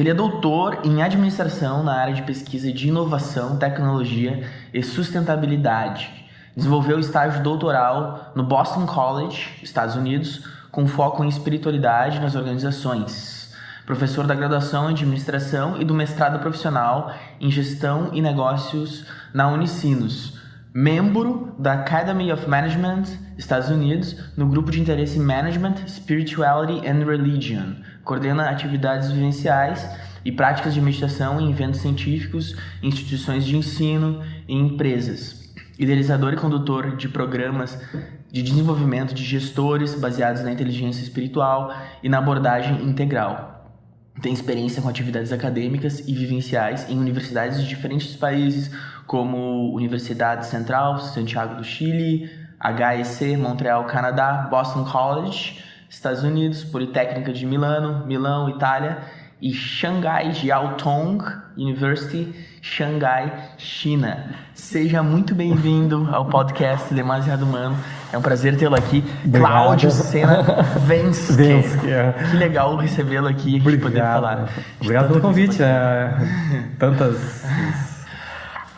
Ele é doutor em administração na área de pesquisa de inovação, tecnologia e sustentabilidade. Desenvolveu estágio doutoral no Boston College, Estados Unidos, com foco em espiritualidade nas organizações. Professor da graduação em administração e do mestrado profissional em gestão e negócios na Unicinos. Membro da Academy of Management, Estados Unidos, no grupo de interesse Management, Spirituality and Religion. Coordena atividades vivenciais e práticas de meditação em eventos científicos, instituições de ensino e empresas. Idealizador e condutor de programas de desenvolvimento de gestores baseados na inteligência espiritual e na abordagem integral. Tem experiência com atividades acadêmicas e vivenciais em universidades de diferentes países, como Universidade Central, Santiago do Chile, HEC, Montreal, Canadá, Boston College, Estados Unidos, Politécnica de Milão, Itália, e Shanghai Jiaotong University, Xangai, China. Seja muito bem-vindo ao podcast Demasiado Humano. É um prazer tê-lo aqui. Obrigado. Cláudio Sena Vensky. Que legal recebê-lo aqui e a gente poder falar. Obrigado pelo convite. Tantas...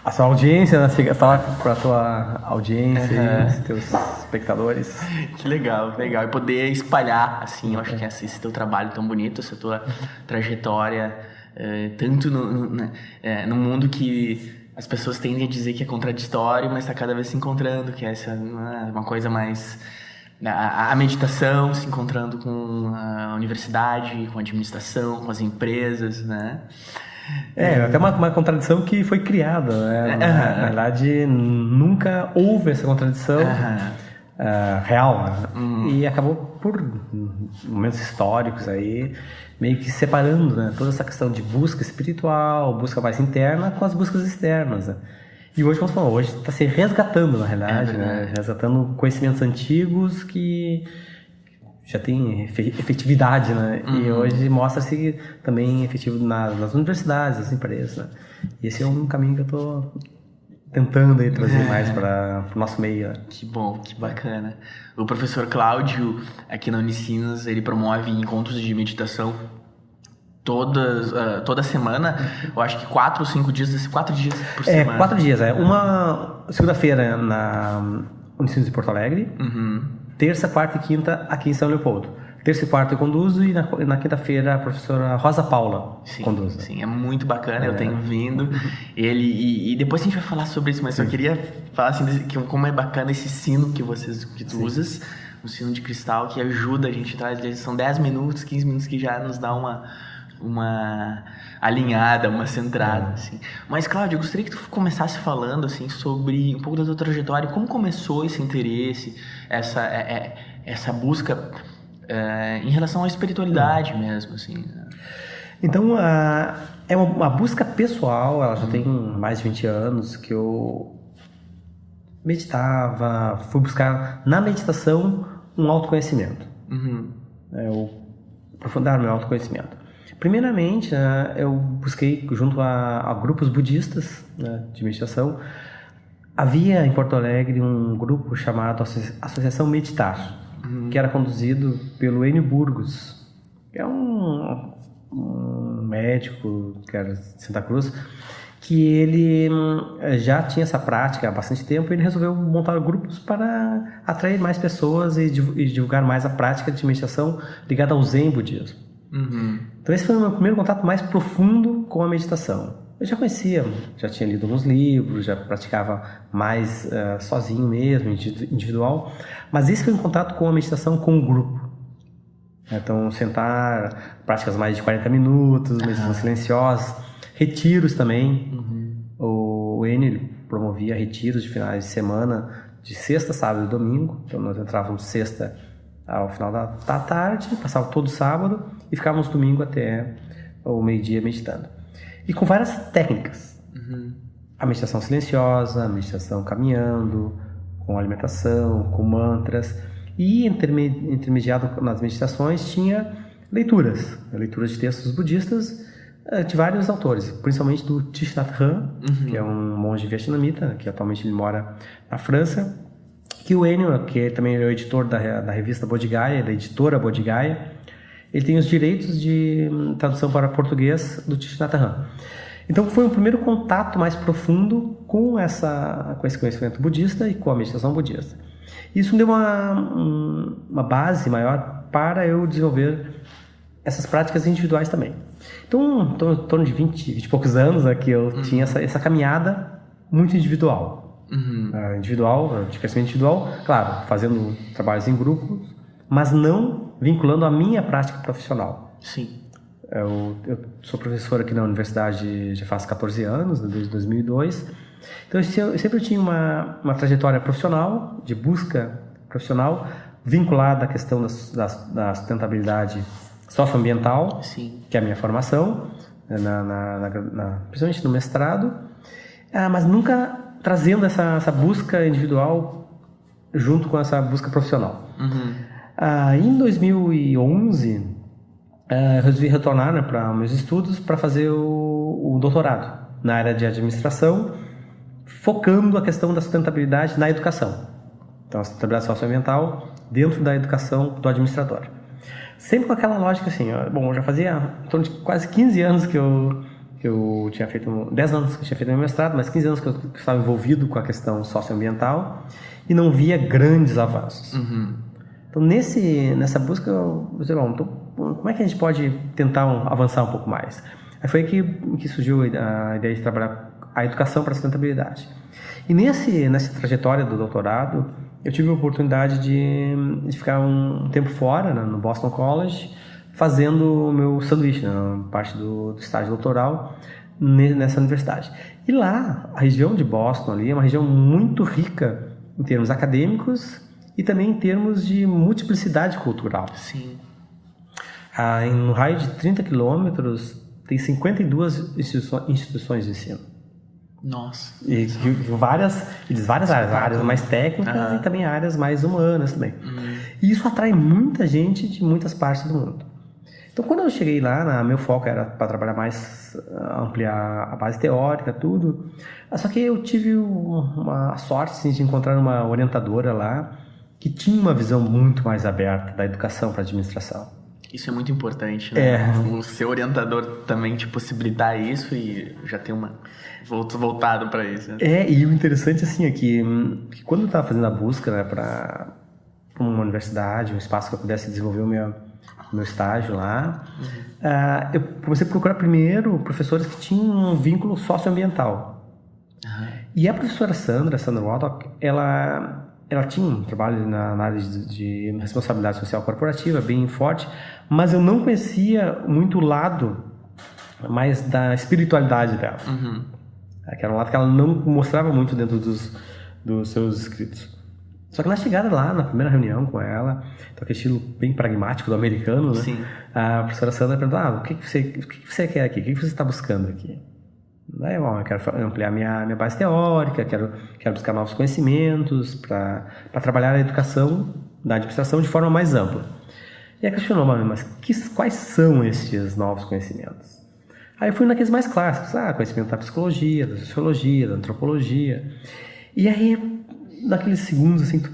A sua audiência, né? Falar para a tua audiência, os teus espectadores. Que legal. E poder espalhar, assim, eu acho que esse teu trabalho tão bonito, essa tua trajetória, tanto no mundo que as pessoas tendem a dizer que é contraditório, mas está cada vez se encontrando, que é uma coisa mais... A meditação se encontrando com a universidade, com a administração, com as empresas, né? Até uma contradição que foi criada, né? Na verdade, nunca houve essa contradição real, né? E acabou por momentos históricos aí, meio que separando, né? Toda essa questão de busca espiritual, busca mais interna, com as buscas externas, né? E hoje, como você falou, hoje está se resgatando, na realidade, né? Resgatando conhecimentos antigos que já tem efetividade, né? E hoje mostra-se também efetivo nas universidades, nas empresas, né? E esse é um caminho que eu estou tentando aí trazer mais para o nosso meio, né? Que bom, que bacana. O professor Cláudio, aqui na Unicinos, ele promove encontros de meditação toda semana. Eu acho que 4 ou 5 dias, 4 dias por semana. 4 dias, Uma segunda-feira na Unicinos de Porto Alegre, terça, quarta e quinta aqui em São Leopoldo. Terça e quarta eu conduzo e na quinta-feira a professora Rosa Paula conduz. Sim, é muito bacana, eu tenho vindo. E depois a gente vai falar sobre isso, mas eu queria falar assim, como é bacana esse sino que tu usas, um sino de cristal que ajuda a gente, são 10 minutos, 15 minutos que já nos dá uma alinhada, uma centrada, assim. Mas, Cláudio, eu gostaria que tu começasse falando, assim, sobre um pouco da tua trajetória, como começou esse interesse, essa busca em relação à espiritualidade mesmo, assim. Então, é uma busca pessoal, ela já tem mais de 20 anos que eu meditava, fui buscar na meditação um autoconhecimento. Eu aprofundar meu autoconhecimento. Primeiramente, eu busquei junto a grupos budistas, né, de meditação. Havia em Porto Alegre um grupo chamado Associação Meditar, que era conduzido pelo Enio Burgos, que é um médico que era de Santa Cruz, que ele já tinha essa prática há bastante tempo e ele resolveu montar grupos para atrair mais pessoas e divulgar mais a prática de meditação ligada ao Zen budismo. Então esse foi o meu primeiro contato mais profundo com a meditação. Eu já conhecia, já tinha lido alguns livros, já praticava mais sozinho mesmo, individual, mas esse foi um contato com a meditação com o grupo. Então sentar, práticas mais de 40 minutos, meditação silenciosa, retiros também. O Enio promovia retiros de finais de semana, de sexta, sábado e domingo. Então nós entrávamos sexta ao final da tarde, passava todo sábado e ficávamos domingo até o meio-dia meditando. E com várias técnicas. A meditação silenciosa, a meditação caminhando, com alimentação, com mantras. E intermediado nas meditações tinha leituras de textos budistas de vários autores, principalmente do Thich Nhat Hanh, que é um monge vietnamita, que atualmente ele mora na França, que o Enio, que também é o editor da revista Bodhigaya, da editora Bodhigaya, ele tem os direitos de tradução para português do Thich Nhat Hanh. Então foi um primeiro contato mais profundo com esse conhecimento budista e com a meditação budista. Isso me deu uma base maior para eu desenvolver essas práticas individuais também. Então, em torno de 20 e poucos anos que eu tinha essa caminhada muito individual. De crescimento individual, claro, fazendo trabalhos em grupos, mas não vinculando a minha prática profissional. Sim. Eu sou professor aqui na universidade já faz 14 anos, desde 2002. Então eu sempre tinha uma trajetória profissional, de busca profissional, vinculada à questão da sustentabilidade socioambiental, Sim. que é a minha formação, principalmente no mestrado, mas nunca trazendo essa busca individual junto com essa busca profissional. Em 2011, eu resolvi retornar para meus estudos para fazer o doutorado na área de administração, focando a questão da sustentabilidade na educação. Então, a sustentabilidade socioambiental dentro da educação do administrador. Sempre com aquela lógica assim, bom, já fazia em torno de quase 15 anos que eu tinha feito, 10 anos que eu tinha feito meu mestrado, mas 15 anos que eu estava envolvido com a questão socioambiental e não via grandes avanços. Então, nessa busca, eu disse, bom, então, como é que a gente pode tentar avançar um pouco mais? Aí foi que surgiu a ideia de trabalhar a educação para a sustentabilidade. E nessa trajetória do doutorado, eu tive a oportunidade de ficar um tempo fora, no Boston College, fazendo o meu sanduíche, parte do estágio doutoral nessa universidade. E lá, a região de Boston ali é uma região muito rica em termos acadêmicos e também em termos de multiplicidade cultural. Sim. No raio de 30 quilômetros, tem 52 instituições de ensino. Nossa. E várias áreas mais técnicas e também áreas mais humanas também. E isso atrai muita gente de muitas partes do mundo. Então, quando eu cheguei lá, meu foco era para trabalhar mais, ampliar a base teórica, tudo. Só que eu tive uma sorte assim, de encontrar uma orientadora lá que tinha uma visão muito mais aberta da educação para a administração. Isso é muito importante, né? O seu orientador também te possibilitar isso e já ter voltado para isso. Né? E o interessante assim é que quando eu estava fazendo a busca, né, para uma universidade, um espaço que eu pudesse desenvolver o meu estágio lá, eu comecei a procurar primeiro professores que tinham um vínculo socioambiental. E a professora Sandra Waddock, ela tinha um trabalho na área de responsabilidade social corporativa bem forte, mas eu não conhecia muito o lado mais da espiritualidade dela. Que era um lado que ela não mostrava muito dentro dos seus escritos. Só que na chegada lá, na primeira reunião com ela, então aquele estilo bem pragmático do americano, né? Sim. A professora Sandra perguntou, o que você quer aqui? O que você está buscando aqui? Daí, bom, eu quero ampliar minha base teórica, quero buscar novos conhecimentos para trabalhar a educação da administração de forma mais ampla. E ela questionou, mas quais são estes novos conhecimentos? Aí eu fui naqueles mais clássicos, conhecimento da psicologia, da sociologia, da antropologia. E aí, naqueles segundos, assim, tu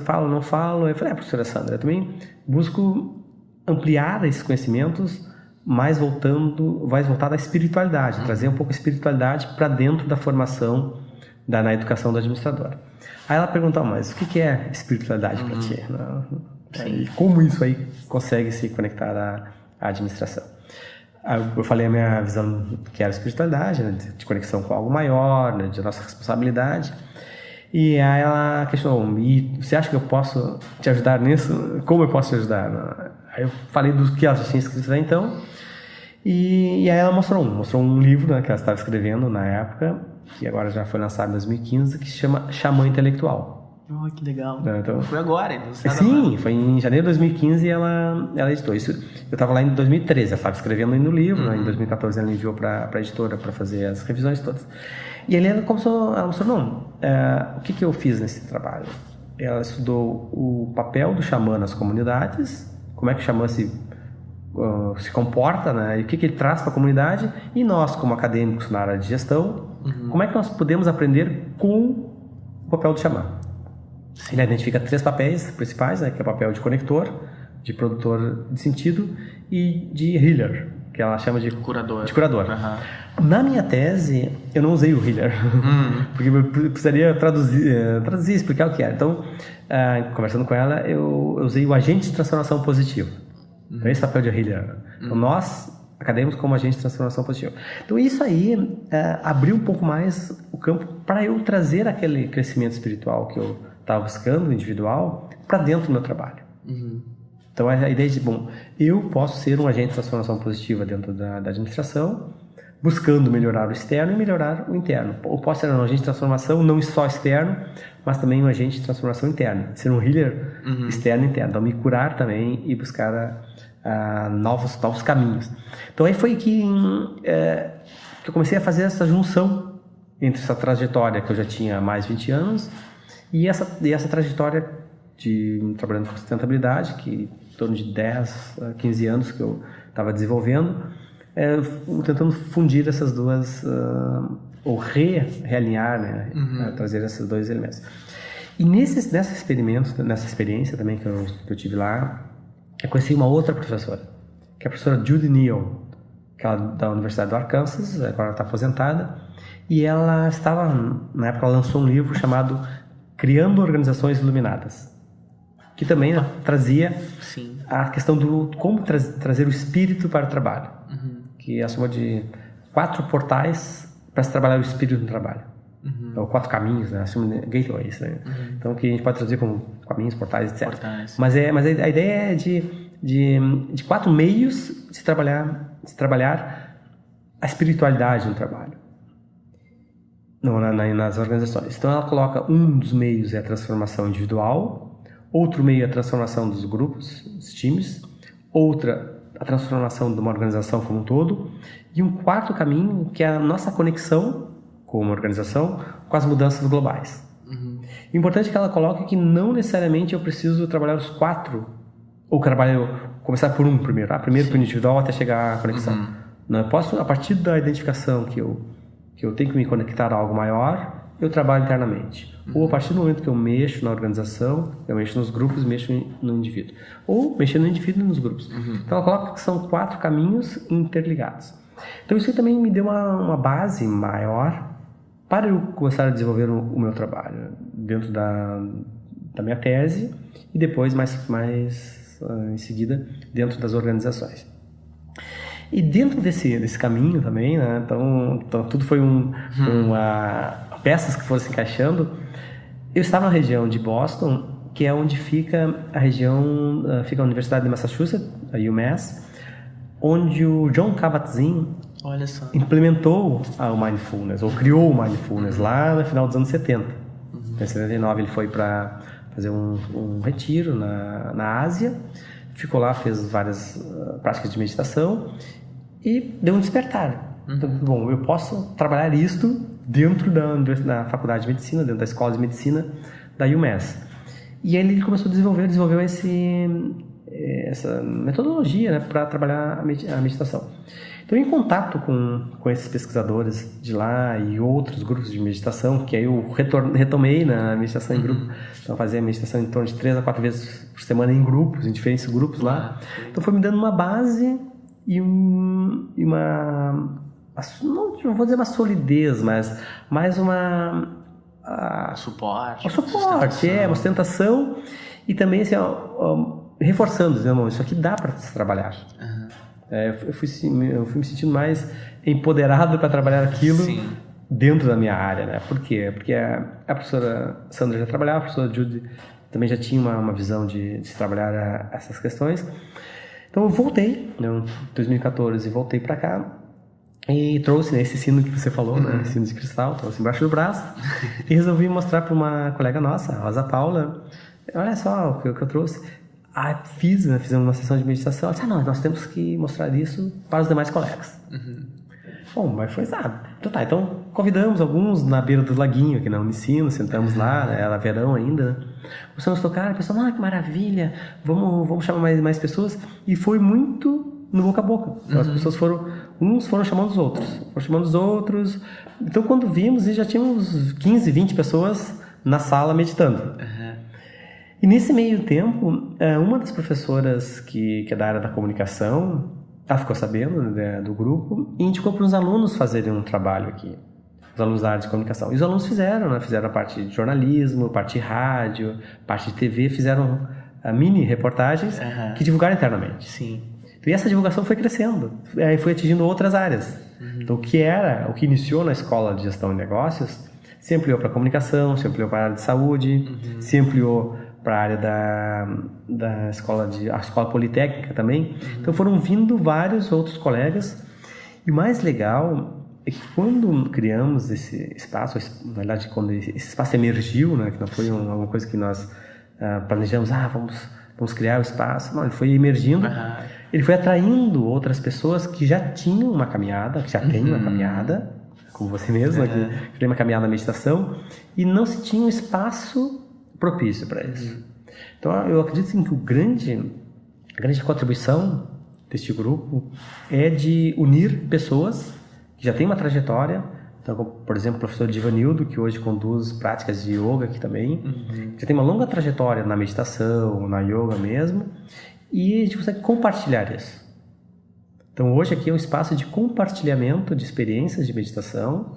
fala, não falo, eu falei, professora Sandra, eu também busco ampliar esses conhecimentos mais voltado à espiritualidade, trazer um pouco a espiritualidade para dentro da formação na educação do administrador. Aí ela perguntou, mas o que é espiritualidade para ti? E como isso aí consegue se conectar à administração? Aí eu falei a minha visão que era a espiritualidade, né, de conexão com algo maior, né, de nossa responsabilidade. E aí ela questionou, e você acha que eu posso te ajudar nisso? Como eu posso te ajudar? Aí eu falei do que ela já tinha escrito até então. E aí ela mostrou um livro, né, que ela estava escrevendo na época, que agora já foi lançado em 2015, que se chama Xamã Intelectual. Oh, que legal. Então, foi agora, então. Sim, foi em janeiro de 2015 e ela editou isso. Eu estava lá em 2013, ela estava escrevendo ainda no livro, né, em 2014 ela enviou para a editora para fazer as revisões todas. E ali ela mostrou, o que eu fiz nesse trabalho? Ela estudou o papel do xamã nas comunidades, como é que o xamã se comporta, né, e o que ele traz para a comunidade, e nós, como acadêmicos na área de gestão, como é que nós podemos aprender com o papel do xamã. Ele identifica 3 papéis principais, né, que é o papel de conector, de produtor de sentido e de healer, que ela chama de Curador. Na minha tese, eu não usei o healer, porque eu precisaria traduzir, explicar o que era. Então, conversando com ela, eu usei o agente de transformação positiva. Então, esse é o papel de healer. Então, nós, acadêmicos, como agente de transformação positiva. Então, isso aí abriu um pouco mais o campo para eu trazer aquele crescimento espiritual que eu estava buscando, individual, para dentro do meu trabalho. Então, a ideia de, eu posso ser um agente de transformação positiva dentro da administração, buscando melhorar o externo e melhorar o interno. Ou posso ser um agente de transformação não só externo, mas também um agente de transformação interna. Ser um healer externo e interno. Então, me curar também e buscar novos caminhos. Então, aí foi que eu comecei a fazer essa junção entre essa trajetória que eu já tinha há mais de 20 anos e essa trajetória trabalhando com sustentabilidade, que em torno de 10 a 15 anos que eu estava desenvolvendo, tentando fundir essas duas, ou realinhar, né? Trazer esses dois elementos. E nessa experiência também que eu tive lá, eu conheci uma outra professora, que é a professora Judy Neal, que é da Universidade do Arkansas, agora ela está aposentada, e ela na época ela lançou um livro chamado Criando Organizações Iluminadas, que também trazia a questão do como trazer o espírito para o trabalho, que ela chamou de 4 portais para se trabalhar o espírito no trabalho. Ou 4 caminhos, né? Chama de gateways, né? Então, que a gente pode traduzir como caminhos, portais, etc. Mas a ideia é de 4 meios de se trabalhar a espiritualidade no trabalho, nas organizações. Então, ela coloca um dos meios é a transformação individual, outro meio é a transformação dos grupos, dos times, outra a transformação de uma organização como um todo, e um 4º caminho que é a nossa conexão como organização com as mudanças globais. O importante é que ela coloque que não necessariamente eu preciso trabalhar os 4, ou começar por um primeiro, primeiro para o individual até chegar à conexão. Não, eu posso, a partir da identificação que eu tenho que me conectar a algo maior, eu trabalho internamente. Ou a partir do momento que eu mexo na organização, eu mexo nos grupos, mexo no indivíduo. Ou mexer no indivíduo e nos grupos. Então ela coloca que são 4 caminhos interligados. Então isso também me deu uma base maior para eu começar a desenvolver o meu trabalho dentro da minha tese e depois mais em seguida dentro das organizações. E dentro desse caminho também, né, então tudo foi peças que foram se encaixando. Eu estava na região de Boston, que é onde fica a Universidade de Massachusetts, a UMass, onde o John Kabat-Zinn implementou o Mindfulness, ou criou o Mindfulness lá no final dos anos 70. Em 79 ele foi para fazer um retiro na Ásia, ficou lá, fez várias práticas de meditação e deu um despertar. Então, eu posso trabalhar isto dentro da faculdade de medicina, dentro da escola de medicina da UMass. E aí ele começou a desenvolveu essa metodologia, né, para trabalhar a meditação. Então, em contato com esses pesquisadores de lá e outros grupos de meditação, que aí eu retomei na meditação em grupo, então fazia meditação em torno de 3 a 4 vezes por semana em grupos, em diferentes grupos lá. Então, foi me dando uma base e uma... não vou dizer uma solidez, mas mais suporte, uma sustentação e também assim, reforçando, dizendo, isso aqui dá para se trabalhar. Eu fui me sentindo mais empoderado para trabalhar aquilo dentro da minha área, né? Por quê? Porque a professora Sandra já trabalhava, a professora Judy também já tinha uma visão de se trabalhar essas questões. Então eu voltei, em 2014, voltei para cá e trouxe, né, esse sino que você falou, né, sino de cristal, trouxe embaixo do braço e resolvi mostrar para uma colega nossa, a Rosa Paula, olha só o que eu trouxe. Fizemos uma sessão de meditação. Ela disse, não, nós temos que mostrar isso para os demais colegas. Bom, mas foi, então convidamos alguns na beira do laguinho, aqui na Unicino, sentamos lá, né, era verão ainda, né? Começamos a tocar, a pessoa, que maravilha, vamos chamar mais pessoas, e foi muito no boca a boca. Então, as pessoas foram chamando os outros, então quando vimos, já tínhamos 15, 20 pessoas na sala meditando. E nesse meio tempo, uma das professoras que é da área da comunicação, ela ficou sabendo, né, do grupo e indicou para os alunos fazerem um trabalho aqui. Os alunos da área de comunicação. E os alunos fizeram, né? Fizeram a parte de jornalismo, parte de rádio, parte de TV, fizeram mini reportagens que divulgaram internamente. Sim. E essa divulgação foi crescendo, aí foi atingindo outras áreas. Então, o que iniciou na escola de gestão e negócios, se ampliou para comunicação, se ampliou para a área de saúde, se ampliou para a área da escola a escola politécnica também. Então, foram vindo vários outros colegas. E o mais legal é que quando criamos esse espaço, na verdade, quando esse espaço emergiu, né, que não foi uma coisa que nós planejamos, vamos criar o espaço. Não, ele foi emergindo, ele foi atraindo outras pessoas que já tinham uma caminhada, que já têm uma caminhada, como você mesmo, que tem uma caminhada na meditação, e não se tinha um espaço propício para isso. Então, eu acredito que a grande contribuição deste grupo é de unir pessoas que já têm uma trajetória. Então, como, por exemplo, o professor Divanildo, que hoje conduz práticas de yoga aqui também, já tem uma longa trajetória na meditação, na yoga mesmo, e a gente consegue compartilhar isso. Então, hoje aqui é um espaço de compartilhamento de experiências de meditação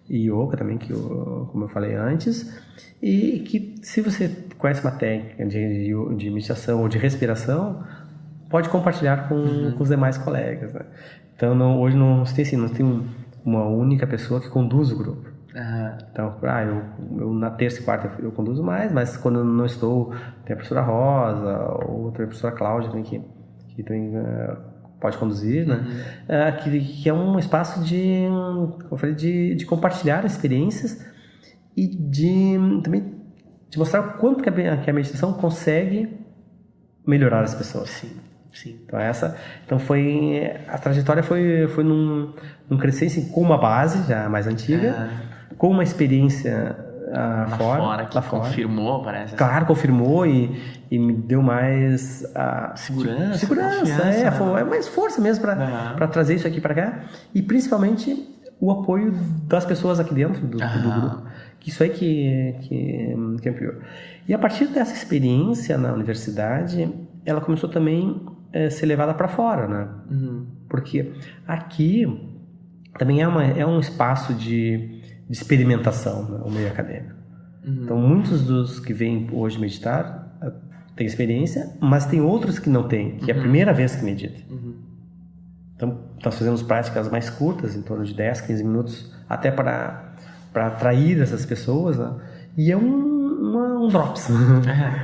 e yoga também, como eu falei antes, e que se você conhece uma técnica de meditação ou de respiração, pode compartilhar com os demais colegas, né? Então, hoje não tem uma única pessoa que conduz o grupo. Então, eu na terça e quarta eu conduzo mais, mas quando eu não estou, tem a professora Rosa ou tem a professora Cláudia também, que também pode conduzir, né? Que é um espaço de compartilhar experiências e também de mostrar o quanto que a meditação consegue melhorar as pessoas. Sim. Então a trajetória foi num crescer assim, com uma base já mais antiga, com uma experiência lá fora. Confirmou, parece. Claro, confirmou e me deu mais segurança, foi mais força mesmo para trazer isso aqui para cá, e principalmente o apoio das pessoas aqui dentro do grupo, que isso aí que ampliou. E a partir dessa experiência na universidade, ela começou também a ser levada para fora, né? Porque aqui também é um espaço de experimentação, né, o meio acadêmico. Então, muitos dos que vêm hoje meditar têm experiência, mas tem outros que não têm, que é a primeira vez que medita. Então, nós fazemos práticas mais curtas, em torno de 10, 15 minutos, até para atrair essas pessoas, né? E é um drops.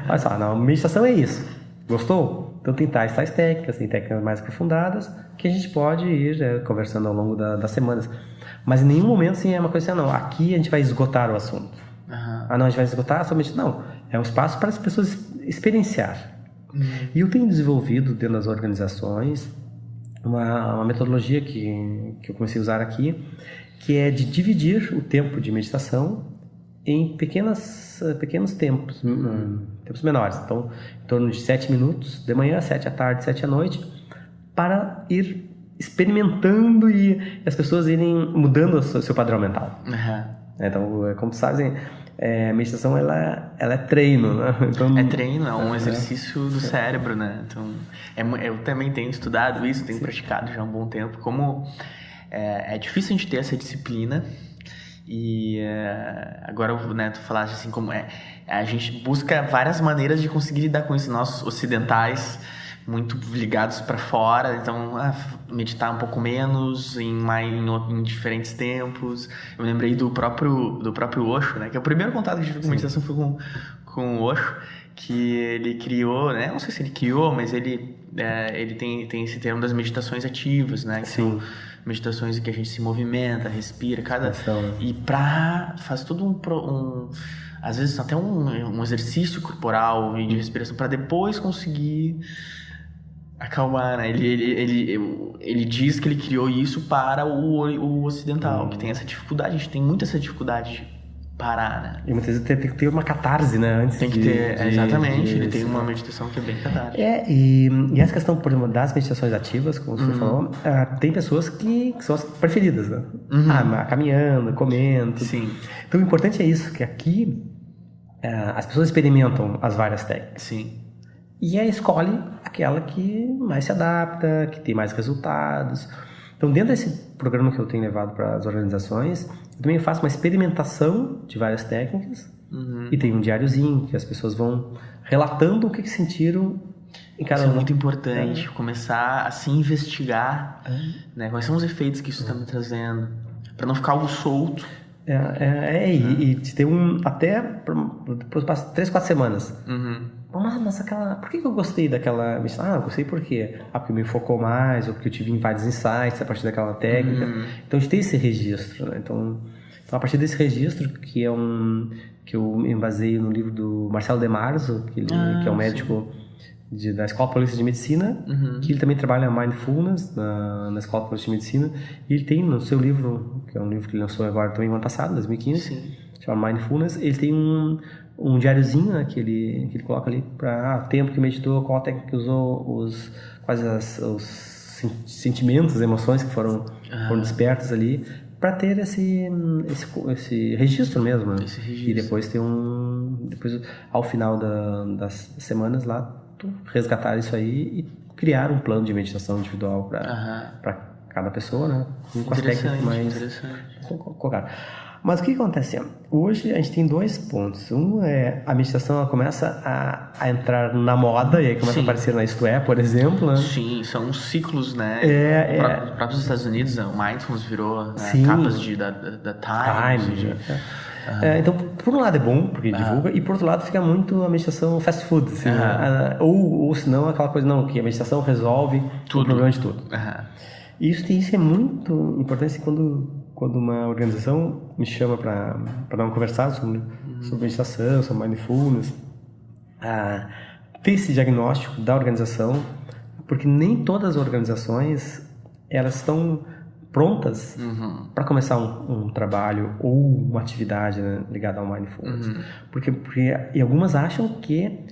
Olha só, a meditação é isso. Gostou? Então tem tais técnicas, tem técnicas mais aprofundadas que a gente pode ir conversando ao longo das semanas. Mas em nenhum momento assim, é uma coisa assim, não, aqui a gente vai esgotar o assunto. Não, a gente vai esgotar somente... Não, é um espaço para as pessoas experienciar. E eu tenho desenvolvido dentro das organizações uma metodologia que eu comecei a usar aqui, que é de dividir o tempo de meditação em pequenos tempos, tempos menores. Então, em torno de 7 minutos de manhã, 7 à tarde, 7 à noite, para ir experimentando e as pessoas irem mudando o seu padrão mental. Então, como tu sabes, a meditação ela é treino, né? Então, é treino, é um exercício do cérebro, né? Então, eu também tenho estudado isso, tenho praticado já há um bom tempo. Como é difícil a gente ter essa disciplina. E agora, né, tu falaste assim, como a gente busca várias maneiras de conseguir lidar com isso. Nós ocidentais, muito ligados para fora, então meditar um pouco menos, em diferentes tempos. Eu lembrei do próprio Osho, né, que é o primeiro contato que eu tive com meditação foi com o Osho, que ele criou, né, não sei se ele criou, mas ele tem esse termo das meditações ativas, né, que são meditações em que a gente se movimenta, respira, e faz todo às vezes até um exercício corporal e de respiração para depois conseguir acalmar, né? Ele diz que ele criou isso para o ocidental, que tem essa dificuldade, a gente tem muito essa dificuldade de parar, né? E muitas vezes tem que ter uma catarse, né? Antes tem que ter, exatamente, ele tem uma meditação que é bem catártica. E essa questão, por exemplo, das meditações ativas, como você falou, tem pessoas que são as preferidas, né? Caminhando, comendo. Sim. Então, o importante é isso, que aqui as pessoas experimentam as várias técnicas. Sim. E aí escolhe aquela que mais se adapta, que tem mais resultados. Então, dentro desse programa que eu tenho levado para as organizações, eu também faço uma experimentação de várias técnicas e tem um diáriozinho que as pessoas vão relatando o que sentiram em cada Isso é muito importante, começar a se investigar, né? Quais são os efeitos que isso está me trazendo, para não ficar algo solto. E ter até depois passa 3, 4 semanas. Mas por que eu gostei daquela meditação? Eu gostei por quê? Porque me focou mais, ou porque eu tive vários insights a partir daquela técnica. Então, a gente tem esse registro, né? Então, a partir desse registro, que eu me baseio no livro do Marcelo De Marzo, que é um médico da Escola Paulista de Medicina, que ele também trabalha Mindfulness na Escola Paulista de Medicina, e ele tem no seu livro, que é um livro que ele lançou agora também no ano passado, 2015, chama Mindfulness, ele tem um diáriozinho, né, que ele coloca ali para tempo que meditou, qual técnica que usou, quais os sentimentos, as emoções que foram despertas ali, para ter esse registro mesmo, né? Esse registro. E depois tem depois ao final das semanas lá, tu resgatar isso aí e criar um plano de meditação individual para cada pessoa, né? Com as técnicas mais colocadas. Mas o que acontece? Hoje a gente tem 2 pontos. Um é a meditação, ela começa a entrar na moda, e aí começa a aparecer na Isto É, por exemplo. Né? Sim, são ciclos, né? Os próprios Estados Unidos, o Mindfulness virou capas da Time. Então, por um lado é bom, porque divulga, e por outro lado fica muito a meditação fast food. Assim, ou senão aquela coisa, não, que a meditação resolve o problema de tudo. E isso é muito importante quando uma organização me chama para dar uma conversada sobre meditação, sobre mindfulness, ter esse diagnóstico da organização, porque nem todas as organizações elas estão prontas para começar um trabalho ou uma atividade, né, ligada ao mindfulness. Porque e algumas acham que,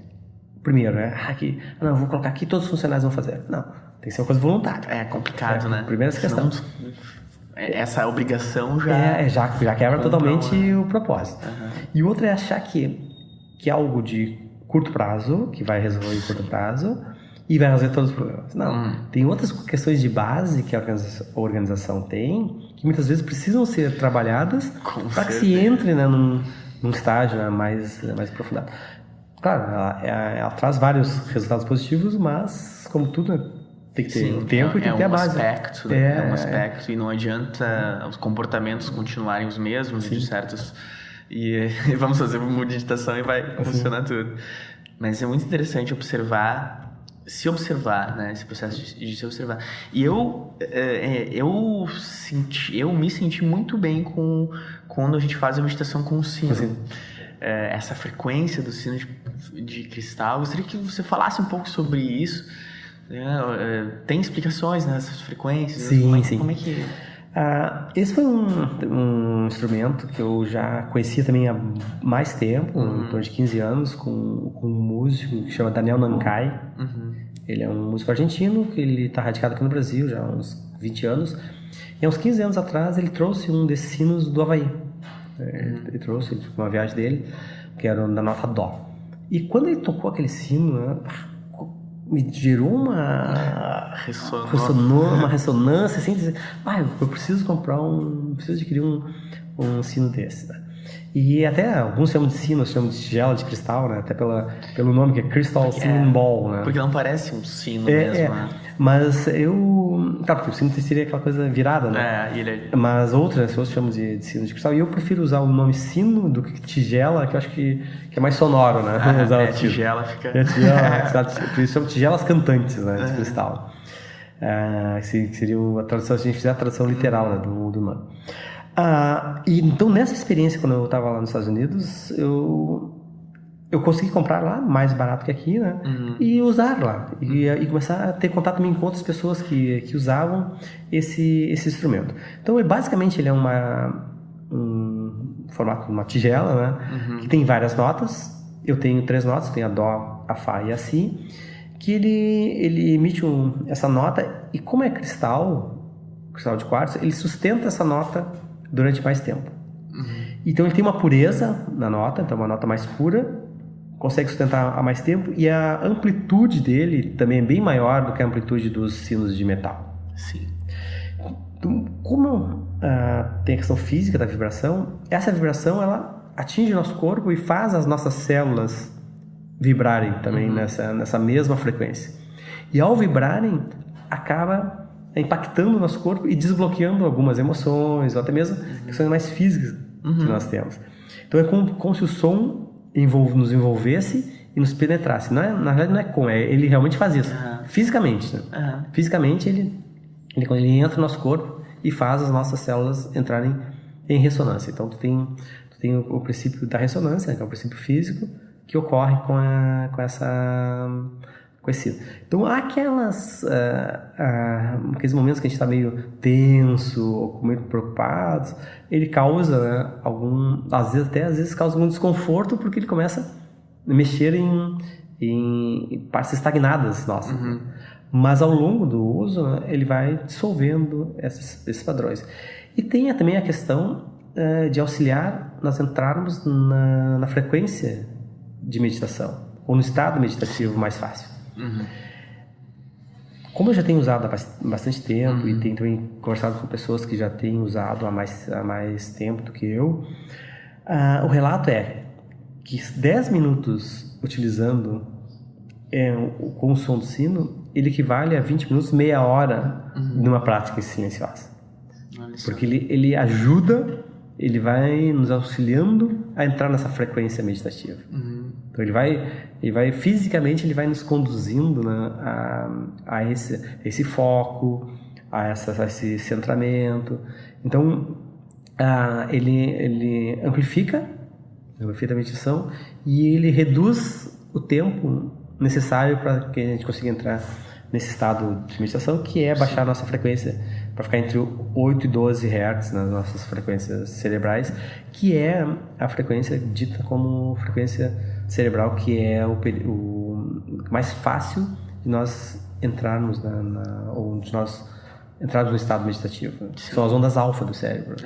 primeiro, eu vou colocar aqui, todos os funcionários vão fazer. Não, tem que ser uma coisa voluntária. É complicado, né? Primeira questão. Essa obrigação já quebra totalmente o propósito. E outra é achar que é algo de curto prazo, que vai resolver em curto prazo e vai resolver todos os problemas. Não, tem outras questões de base que a organização tem, que muitas vezes precisam ser trabalhadas para que se entre, né, num estágio, né, mais aprofundado. Claro, ela traz vários resultados positivos, mas, como tudo, né, tem que ter o tempo e tem que ter a base. É um aspecto, e não adianta os comportamentos continuarem os mesmos de certos... E vamos fazer uma meditação e vai funcionar tudo. Mas é muito interessante se observar, né? Esse processo de se observar. E eu me senti muito bem quando a gente faz a meditação com o sino. Essa frequência do sino de cristal. Eu gostaria que você falasse um pouco sobre isso. Tem explicações nessas frequências? Sim. Como é que... Esse foi um instrumento que eu já conhecia também há mais tempo, em torno de 15 anos, com um músico que chama Daniel Nancay. Ele é um músico argentino, que ele está radicado aqui no Brasil já há uns 20 anos. E há uns 15 anos atrás ele trouxe um desses sinos do Havaí. Ele trouxe uma viagem dele, que era da nota Dó. E quando ele tocou aquele sino, me gerou uma ressonância, assim, dizer, eu preciso adquirir um sino desse, né? E até alguns chamam de sino, chamam de tigela de cristal, né? Até pelo nome que é Crystal Singing Ball, né? Porque não parece um sino mesmo, né? Mas claro, porque o sino seria aquela coisa virada, né? Mas outras pessoas chamam de sino de cristal, e eu prefiro usar o nome sino do que tigela, que eu acho que é mais sonoro, né? Tigela fica... Por isso chamam tigelas cantantes, né? De cristal. Que seria a tradução, se a gente fizer a tradução literal, né, do nome. E então, nessa experiência, quando eu estava lá nos Estados Unidos, eu consegui comprar lá, mais barato que aqui, né? E usar lá. E começar a ter contato também com outras pessoas que usavam esse instrumento. Então, basicamente, ele é um formato de uma tigela, né? Que tem várias notas. Eu tenho 3 notas, tenho a Dó, a Fá e a Si. Que ele emite essa nota, e como é cristal de quartzo, ele sustenta essa nota durante mais tempo. Então ele tem uma pureza na nota, então uma nota mais pura, consegue sustentar há mais tempo, e a amplitude dele também é bem maior do que a amplitude dos sinos de metal. Sim. Então, como tem a questão física da vibração, essa vibração ela atinge o nosso corpo e faz as nossas células vibrarem também nessa mesma frequência. E ao vibrarem, acaba impactando o nosso corpo e desbloqueando algumas emoções, ou até mesmo questões mais físicas que nós temos. Então é como se o som nos envolvesse e nos penetrasse. Na verdade não é como, ele realmente faz isso. Fisicamente. Né? Fisicamente quando ele entra no nosso corpo e faz as nossas células entrarem em ressonância. Então tu tem o princípio da ressonância, né, que é o princípio físico, que ocorre com esse. Então há aqueles momentos que a gente está meio tenso ou meio preocupado, ele causa, né, às vezes causa algum desconforto, porque ele começa a mexer em partes estagnadas nossas. Mas ao longo do uso, né, ele vai dissolvendo esses padrões. E tem também a questão de auxiliar nós entrarmos na frequência de meditação, ou no estado meditativo mais fácil. Como eu já tenho usado há bastante tempo e tenho também conversado com pessoas que já têm usado há mais tempo do que eu, o relato é que 10 minutos utilizando com o som do sino, ele equivale a 20 minutos, meia hora numa prática silenciosa. Porque ele ajuda, ele vai nos auxiliando a entrar nessa frequência meditativa. Então ele vai fisicamente, ele vai nos conduzindo, né, a esse foco, a esse centramento. Então ele amplifica a meditação e ele reduz o tempo necessário para que a gente consiga entrar nesse estado de meditação, que é baixar a nossa frequência para ficar entre 8 e 12 Hz nas nossas frequências cerebrais, que é a frequência dita como frequência cerebral, que é o mais fácil de nós entrarmos ou de nós entrarmos no estado meditativo. São as ondas alfa do cérebro.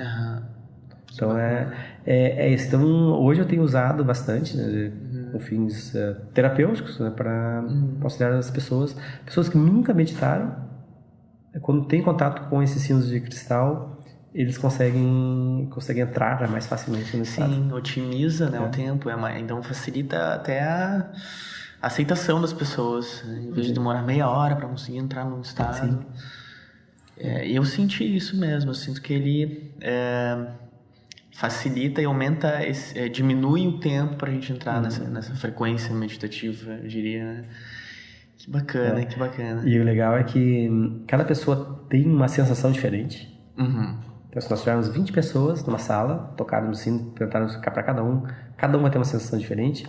Então é isso. Então hoje eu tenho usado bastante, né, com fins terapêuticos, né, para auxiliar as pessoas que nunca meditaram. Quando tem contato com esses sinos de cristal, eles conseguem entrar mais facilmente no estado. Sim, otimiza, né, o tempo, então facilita até a aceitação das pessoas, né, em vez de demorar meia hora para conseguir entrar num estado. Eu senti isso mesmo, eu sinto que ele facilita e aumenta, diminui o tempo para a gente entrar nessa frequência meditativa, eu diria, né? Que bacana, que bacana. E o legal é que cada pessoa tem uma sensação diferente. Então, se nós tivermos 20 pessoas numa sala, tocaram no sino, perguntaram para cada um vai ter uma sensação diferente.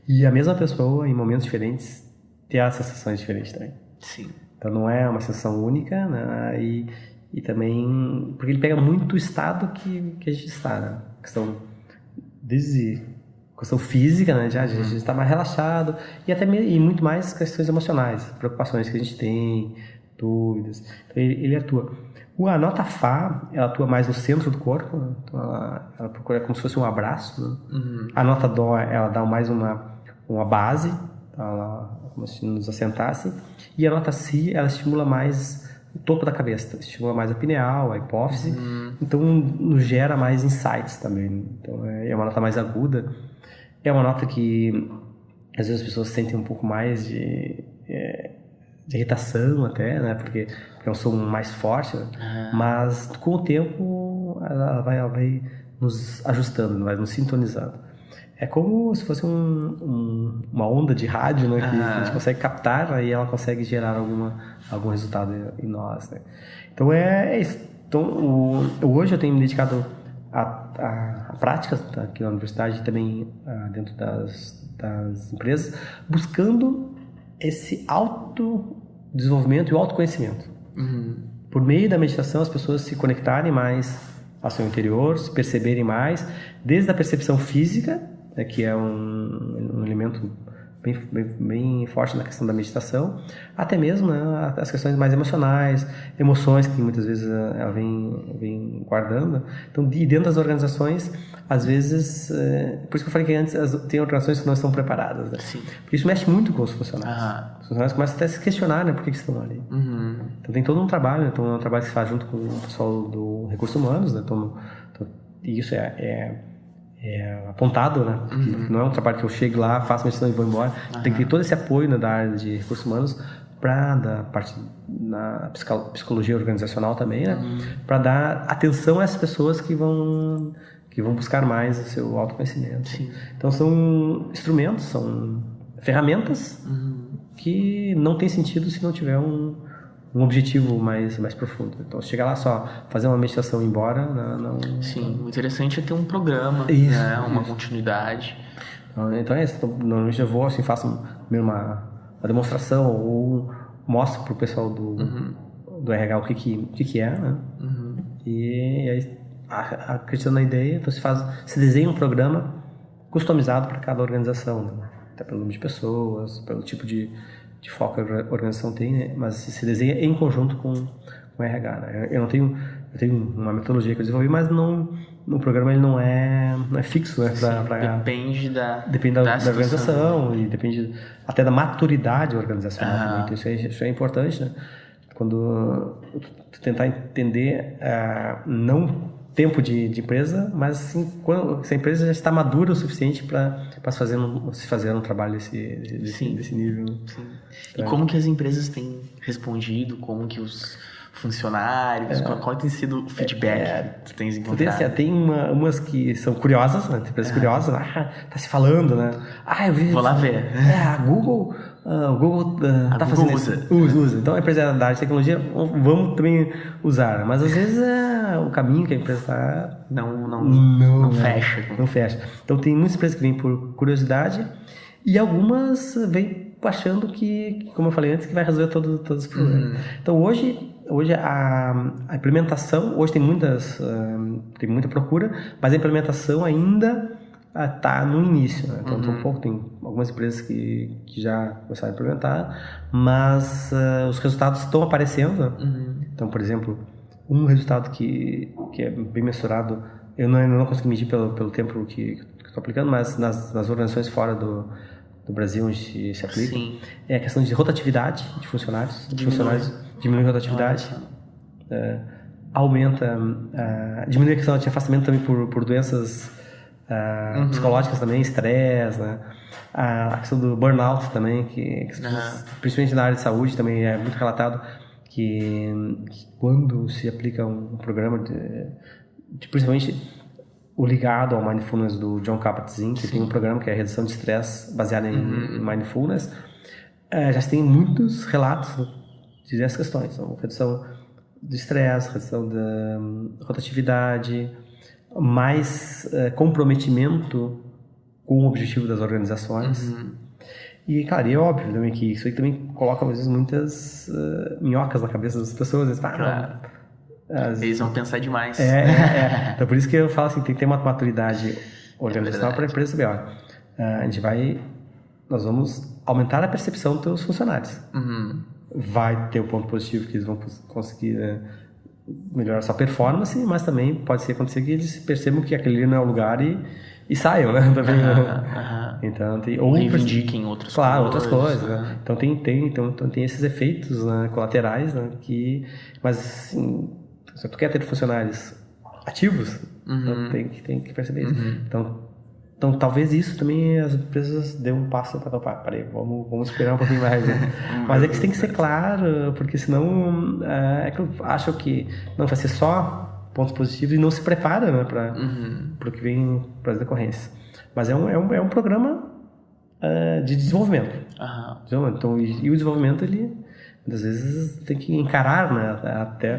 E a mesma pessoa, em momentos diferentes, terá sensações diferentes também. Sim. Então, não é uma sensação única, né? E também, porque ele pega muito o estado que a gente está, né? Questão física, né? A gente está mais relaxado, e muito mais questões emocionais, preocupações que a gente tem, dúvidas. Então, ele atua. A nota Fá, ela atua mais no centro do corpo, né? Então ela procura como se fosse um abraço, né? A nota Dó, ela dá mais uma base, como se nos assentasse, e a nota Si, ela estimula mais o topo da cabeça, estimula mais a pineal, a hipófise, então nos gera mais insights também. Então é uma nota mais aguda, é uma nota que às vezes as pessoas sentem um pouco mais de irritação até, né, porque é um som mais forte, né? Mas com o tempo ela vai nos ajustando, vai nos sintonizando. É como se fosse uma onda de rádio, né, que a gente consegue captar, aí ela consegue gerar algum resultado em nós, né? Então é isso. Então hoje eu tenho me dedicado a práticas aqui na universidade, também dentro das empresas, buscando esse autodesenvolvimento e o autoconhecimento. Por meio da meditação, as pessoas se conectarem mais ao seu interior, se perceberem mais, desde a percepção física, que é um elemento bem forte na questão da meditação, até mesmo, né, as questões mais emocionais, emoções que muitas vezes ela vem guardando. Então, dentro das organizações, às vezes, por isso que eu falei que antes tem organizações que não estão preparadas, né? Sim. Porque isso mexe muito com os funcionários. Os funcionários começam até a se questionar, né, por que estão ali. Então tem todo um trabalho, né? Então é um trabalho que se faz junto com o pessoal do Recursos Humanos, né? Então isso é apontado, né? Porque não é um trabalho que eu chego lá, faço uma gestão e vou embora. Tem que ter todo esse apoio, né, da área de Recursos Humanos da parte na psicologia organizacional também, né? Para dar atenção a essas pessoas que vão buscar mais o seu autoconhecimento. Sim. Então são instrumentos, são ferramentas que não tem sentido se não tiver um objetivo mais profundo. Então, chegar lá só, fazer uma meditação e ir embora, não... Sim, o interessante é ter um programa, né? Uma continuidade. Então é isso. Então, normalmente eu vou, assim, faço uma demonstração ou mostro pro pessoal do RH o que é, né? E aí, acreditando na ideia, então se desenha um programa customizado para cada organização, né? Até pelo número de pessoas, pelo tipo de foco que a organização tem, né? Mas se desenha em conjunto com o RH, né? Eu tenho uma metodologia que eu desenvolvi, mas no programa ele não é fixo, né? Depende da organização e depende até da maturidade organizacional também. Então isso é importante, né? Quando tu tentar entender não tempo de empresa, mas sim se a empresa já está madura o suficiente para se fazer um trabalho desse nível. Sim. Então, e como que as empresas têm respondido? Como que os funcionários, qual tem sido o feedback que tu tens encontrado? Tem umas que são curiosas, né? Tem empresas curiosas, tá se falando, né? Eu vi. Vou lá ver. O Google tá fazendo isso. Usa. Então a empresa da área de tecnologia, vamos também usar. Mas às vezes o caminho que a empresa está não fecha. Não fecha. Então tem muitas empresas que vêm por curiosidade e algumas vêm achando que, como eu falei antes, que vai resolver todos os problemas. Então hoje a implementação, hoje tem muita procura, mas a implementação ainda está no início, né? Então tem algumas empresas que já começaram a implementar, mas os resultados estão aparecendo, né? Então, por exemplo, um resultado que é bem mensurado, eu não consegui medir pelo tempo que estou aplicando, mas nas organizações fora do Brasil onde se aplica, é a questão de rotatividade de funcionários. Diminui a rotatividade, diminui a questão de afastamento também por doenças psicológicas também, estresse, né? A questão do burnout também, que principalmente na área de saúde também é muito relatado que quando se aplica um programa principalmente o ligado ao Mindfulness do Jon Kabat-Zinn, que tem um programa que é a redução de estresse baseado em Mindfulness, já se tem muitos relatos dessas questões. Então, redução do estresse, redução da rotatividade, mais comprometimento com o objetivo das organizações. E, claro, é óbvio também que isso aí também coloca, às vezes, muitas minhocas na cabeça das pessoas. Eles vão pensar demais. Então, por isso que eu falo assim, tem que ter uma maturidade organizacional para a empresa saber, nós vamos aumentar a percepção dos teus funcionários. Vai ter um ponto positivo que eles vão conseguir melhorar sua performance, mas também pode acontecer que eles percebam que aquele não é o lugar e saiam, né? Então, ou reivindiquem outras coisas. Claro, outras coisas. Né? Então tem esses efeitos, né, colaterais, né, mas assim, se tu quer ter funcionários ativos, então tem que perceber isso. Então talvez isso também as empresas dêem um passo para parei, vamos esperar um pouquinho mais, né? Mas é que isso tem que ser claro, porque senão é que eu acho que não vai ser só pontos positivos e não se prepara, né, para o que vem para as decorrências. Mas é um programa de desenvolvimento. Então, e o desenvolvimento, ele muitas vezes tem que encarar, né, até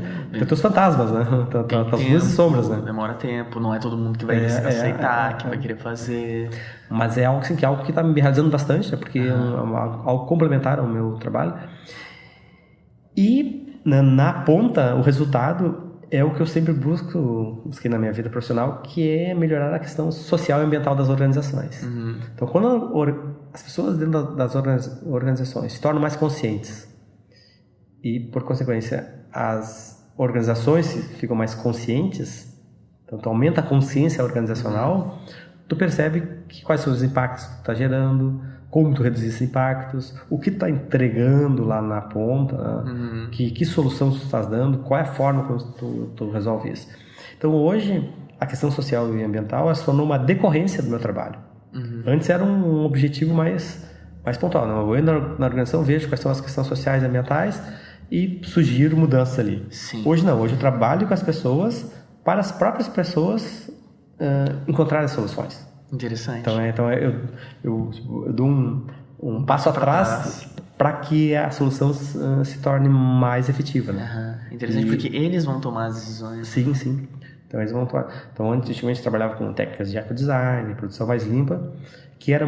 os fantasmas, né, as luzes e sombras, né. Demora tempo, não é todo mundo que vai aceitar, que vai querer fazer. Mas é algo assim, que está me realizando bastante, né, porque é algo complementar ao meu trabalho. E na ponta, o resultado é o que eu sempre busquei na minha vida profissional, que é melhorar a questão social e ambiental das organizações. Então, quando as pessoas dentro das organizações se tornam mais conscientes e, por consequência, as organizações ficam mais conscientes, então tu aumenta a consciência organizacional, tu percebe quais são os impactos que tu está gerando, como tu reduzir esses impactos, o que tu está entregando lá na ponta, né? Que solução tu estás dando, qual é a forma como tu resolve isso. Então hoje a questão social e ambiental ela se tornou uma decorrência do meu trabalho. Antes era um objetivo mais pontual. Não? Eu vou na organização, vejo quais são as questões sociais e ambientais e sugiro mudanças ali. Sim. Hoje não, hoje eu trabalho com as pessoas para as próprias pessoas encontrarem soluções. Interessante. Então eu dou um passo atrás para que a solução se torne mais efetiva. Né? Interessante, porque eles vão tomar as decisões. Sim. Então eles vão tomar. Então antigamente trabalhava com técnicas de ecodesign, produção mais limpa, que era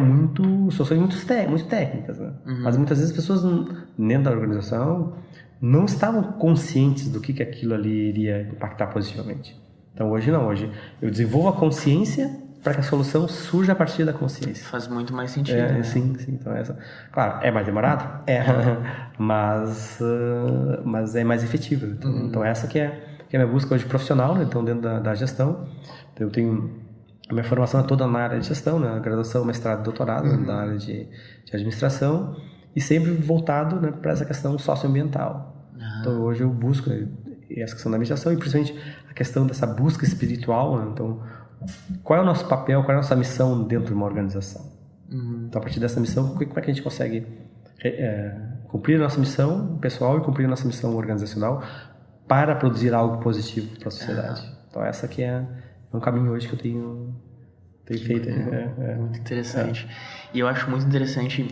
soluções muito técnicas. Né? Mas muitas vezes as pessoas dentro da organização não estavam conscientes do que aquilo ali iria impactar positivamente. Então hoje não, hoje eu desenvolvo a consciência para que a solução surja a partir da consciência. Faz muito mais sentido. Né? Sim. Então, claro, é mais demorado? Mas é mais efetivo. Então essa que é a minha busca hoje profissional, né? Então dentro da gestão. Então, eu tenho a minha formação é toda na área de gestão, né? Graduação, mestrado, doutorado na área de administração e sempre voltado, né, para essa questão socioambiental. Então hoje eu busco, né, essa questão da meditação e principalmente a questão dessa busca espiritual, né? Então qual é o nosso papel, qual é a nossa missão dentro de uma organização? Então, a partir dessa missão, como é que a gente consegue cumprir a nossa missão pessoal e cumprir a nossa missão organizacional para produzir algo positivo para a sociedade? Então, essa que é um caminho hoje que eu tenho feito. Muito interessante. E eu acho muito interessante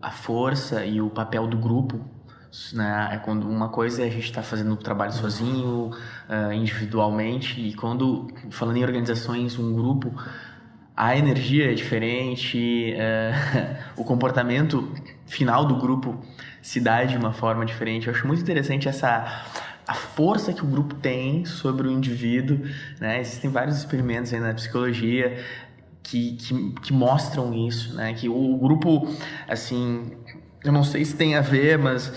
a força e o papel do grupo. Né? É quando uma coisa é a gente está fazendo o trabalho sozinho, individualmente, e quando, falando em organizações, um grupo, a energia é diferente, o comportamento final do grupo se dá de uma forma diferente. Eu acho muito interessante a força que o grupo tem sobre o indivíduo, né? Existem vários experimentos aí na psicologia que mostram isso, né? Que o grupo, assim, eu não sei se tem a ver, mas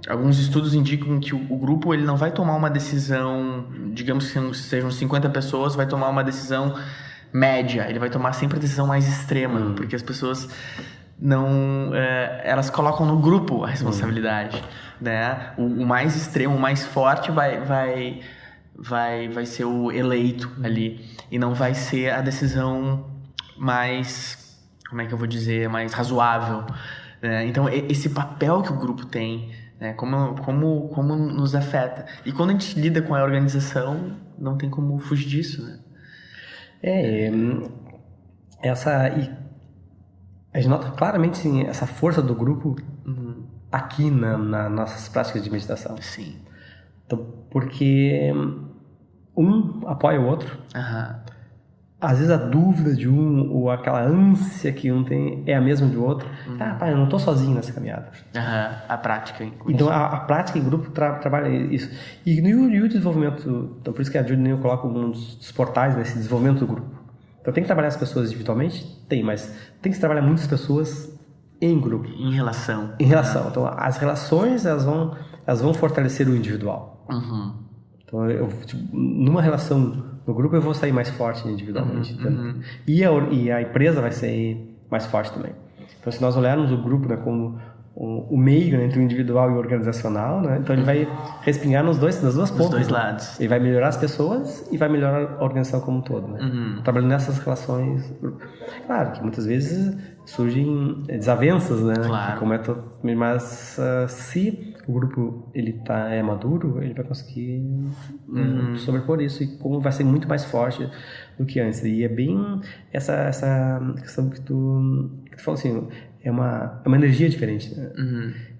alguns estudos indicam que o grupo ele não vai tomar uma decisão, digamos que sejam 50 pessoas, vai tomar uma decisão média, ele vai tomar sempre a decisão mais extrema, porque as pessoas não, elas colocam no grupo a responsabilidade, né? O mais extremo, o mais forte vai ser o eleito ali, e não vai ser a decisão mais, como é que eu vou dizer, mais razoável. Então, esse papel que o grupo tem, né, como nos afeta. E quando a gente lida com a organização, não tem como fugir disso, né? A gente nota claramente sim, essa força do grupo aqui nas nossas práticas de meditação. Sim. Então, porque um apoia o outro. Às vezes a dúvida de um ou aquela ânsia que um tem é a mesma do outro. Pai, eu não estou sozinho nessa caminhada. A prática. Então a prática em grupo trabalha isso. E no desenvolvimento, então por isso que a Judy e eu coloco um dos portais nesse desenvolvimento do grupo. Então tem que trabalhar as pessoas individualmente? Tem, mas tem que trabalhar muitas pessoas em grupo. Em relação. Então as relações elas vão fortalecer o individual. Então numa relação no grupo eu vou sair mais forte individualmente. E a empresa vai sair mais forte também. Então se nós olharmos o grupo, né, como o meio, né, entre o individual e o organizacional, né, então ele vai respingar nas duas pontas. Dos dois lados. Ele vai melhorar as pessoas e vai melhorar a organização como um todo. Né? Trabalhando nessas relações. Claro que muitas vezes surgem desavenças, né? Claro. Mas se o grupo é maduro, ele vai conseguir sobrepor isso, e como vai ser muito mais forte do que antes. E é bem essa questão que tu falou assim, é uma energia diferente, né?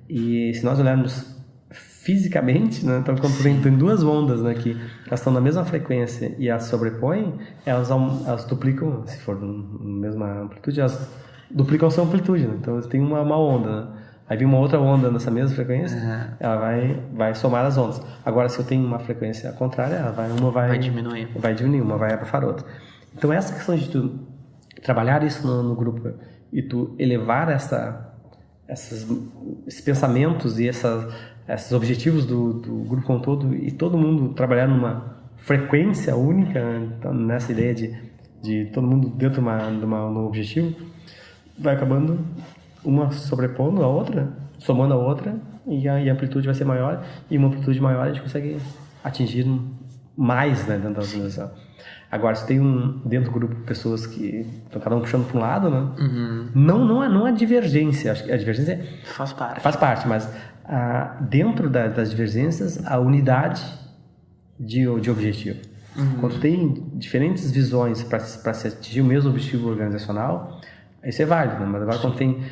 E se nós olharmos fisicamente, né? Então quando tem duas ondas, né, que elas estão na mesma frequência e as sobrepõem, elas duplicam, se for na mesma amplitude, elas duplicam sua amplitude, né? Então tem uma onda, né? Aí vem uma outra onda nessa mesma frequência, ela vai somar as ondas. Agora, se eu tenho uma frequência contrária, uma vai diminuir, uma vai abafar a outra. Então essa questão de tu trabalhar isso no grupo e tu elevar esses pensamentos e esses objetivos do grupo como todo, e todo mundo trabalhar numa frequência única, então, nessa ideia de todo mundo dentro de um objetivo, vai acabando uma sobrepondo a outra, somando a outra, e a amplitude vai ser maior, e uma amplitude maior a gente consegue atingir mais, né, dentro da organização. Agora, se tem dentro do grupo pessoas que estão cada um puxando para um lado, né? Não é divergência. Acho que a divergência faz parte, mas dentro das divergências, a unidade de objetivo. Quando tem diferentes visões para se atingir o mesmo objetivo organizacional, isso é válido, né? Mas agora quando tem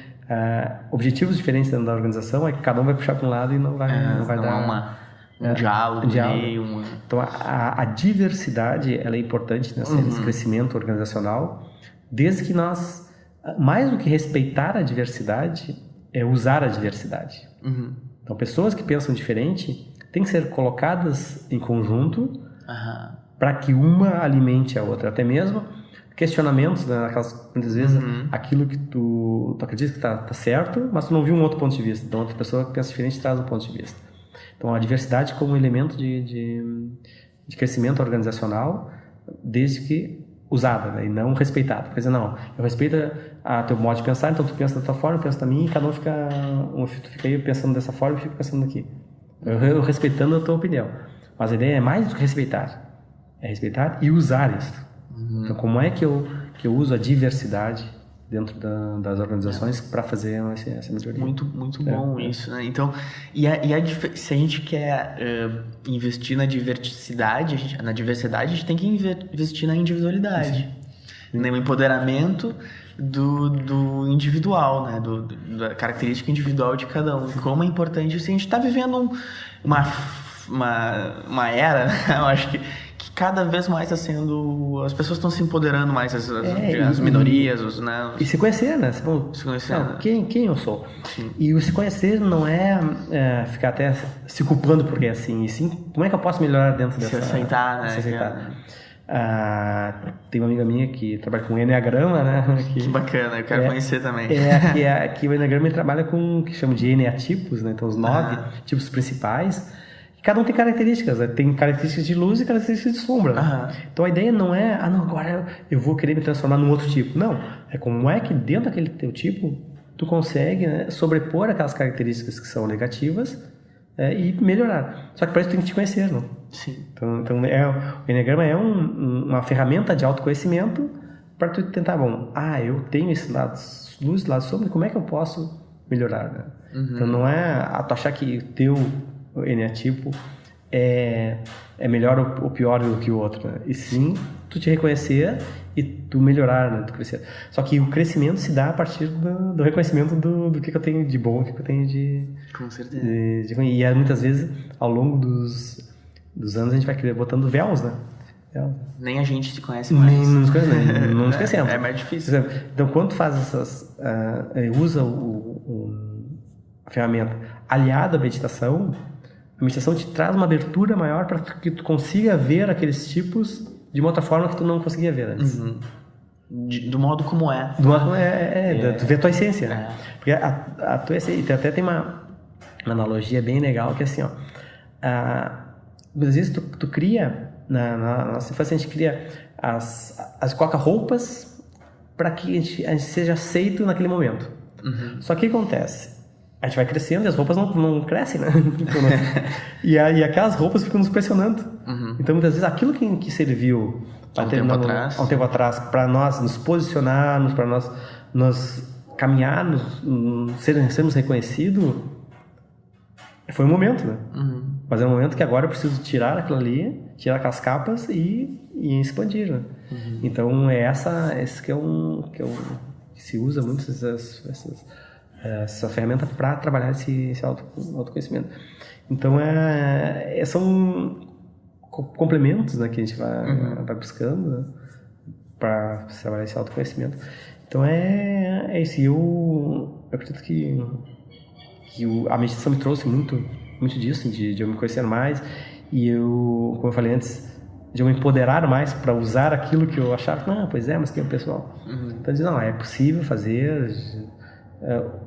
objetivos diferentes dentro da organização, é que cada um vai puxar para um lado e não vai dar um diálogo no meio. Então, a diversidade, ela é importante nesse crescimento organizacional, desde que nós, mais do que respeitar a diversidade, é usar a diversidade. Então, pessoas que pensam diferente têm que ser colocadas em conjunto para que uma alimente a outra. Até mesmo questionamentos, né? Muitas vezes, aquilo que tu acredita que tá certo, mas tu não viu um outro ponto de vista. Então, outra pessoa que pensa diferente traz um ponto de vista. Então, a diversidade como elemento de crescimento organizacional, desde que usada, né? E não respeitada. Quer dizer, não, eu respeito a teu modo de pensar, então tu pensa da tua forma, eu penso da minha, e cada um fica aí pensando dessa forma e eu fico pensando aqui. Eu respeitando a tua opinião. Mas a ideia é mais do que respeitar. É respeitar e usar isso. Então, como é que eu uso a diversidade dentro das organizações para fazer essa melhoria? Muito bom isso, né? Então, se a gente quer investir na diversidade, a gente tem que investir na individualidade, no empoderamento do individual, né? Da característica individual de cada um. Como é importante isso. A gente está vivendo uma era, eu acho que cada vez mais as pessoas estão se empoderando mais, as minorias, né? E se conhecer, né? Se conhecer, né? Quem eu sou. Sim. E o se conhecer não é ficar até se culpando porque é assim, e sim, como é que eu posso melhorar dentro dessa... Se aceitar, né? Se aceitar. Tem uma amiga minha que trabalha com Enneagrama, né? Que bacana, eu quero conhecer também. Que o Enneagrama trabalha com o que chama de Eneatipos, né? Então, os 9 tipos principais. Cada um tem características, né? Tem características de luz e características de sombra. Né? Então a ideia não é, agora eu vou querer me transformar num outro tipo. Não, é como é que dentro daquele teu tipo tu consegue, né, sobrepor aquelas características que são negativas e melhorar. Só que para isso tu tem que te conhecer, não? Sim. Então o Enneagrama é uma ferramenta de autoconhecimento para tu tentar, eu tenho esse lado luz, lado sombra, como é que eu posso melhorar? Né? Então não é tu achar que o teu eneatipo é melhor ou pior do que o outro, né? E sim, tu te reconhecer e tu melhorar, né? Tu crescer. Só que o crescimento se dá a partir do reconhecimento do que eu tenho de bom, o que eu tenho de... Com certeza. E muitas vezes, ao longo dos anos, a gente vai botando véus, né? Nem a gente se conhece mais. Não nos conhecemos. É mais difícil. Então, quando tu faz usa a ferramenta aliada à meditação, a meditação te traz uma abertura maior para que tu consiga ver aqueles tipos de uma outra forma que tu não conseguia ver antes. Do modo como é. Do modo como tu vê a tua essência. Né? Porque a tua essência... Até tem uma analogia bem legal que é assim, às vezes tu cria... Na nossa infância a gente cria coloca roupas para que a gente seja aceito naquele momento. Só que o que acontece? A gente vai crescendo e as roupas não crescem, né? e aquelas roupas ficam nos pressionando. Então, muitas vezes, aquilo que serviu há um tempo atrás para nós nos posicionarmos, para nós caminharmos, sermos reconhecidos, foi um momento, né? Mas é um momento que agora eu preciso tirar aquilo ali, tirar aquelas capas e expandir, né? Então, esse que que se usa muito essa ferramenta para trabalhar esse autoconhecimento. Então, são complementos, né, que a gente vai buscando, né, para trabalhar esse autoconhecimento. Então, é isso. Eu acredito que a meditação me trouxe muito disso, de eu me conhecer mais. E como eu falei antes, de eu me empoderar mais para usar aquilo que eu achava, não, pois é, mas quem é o pessoal? Então diz, não, é possível fazer,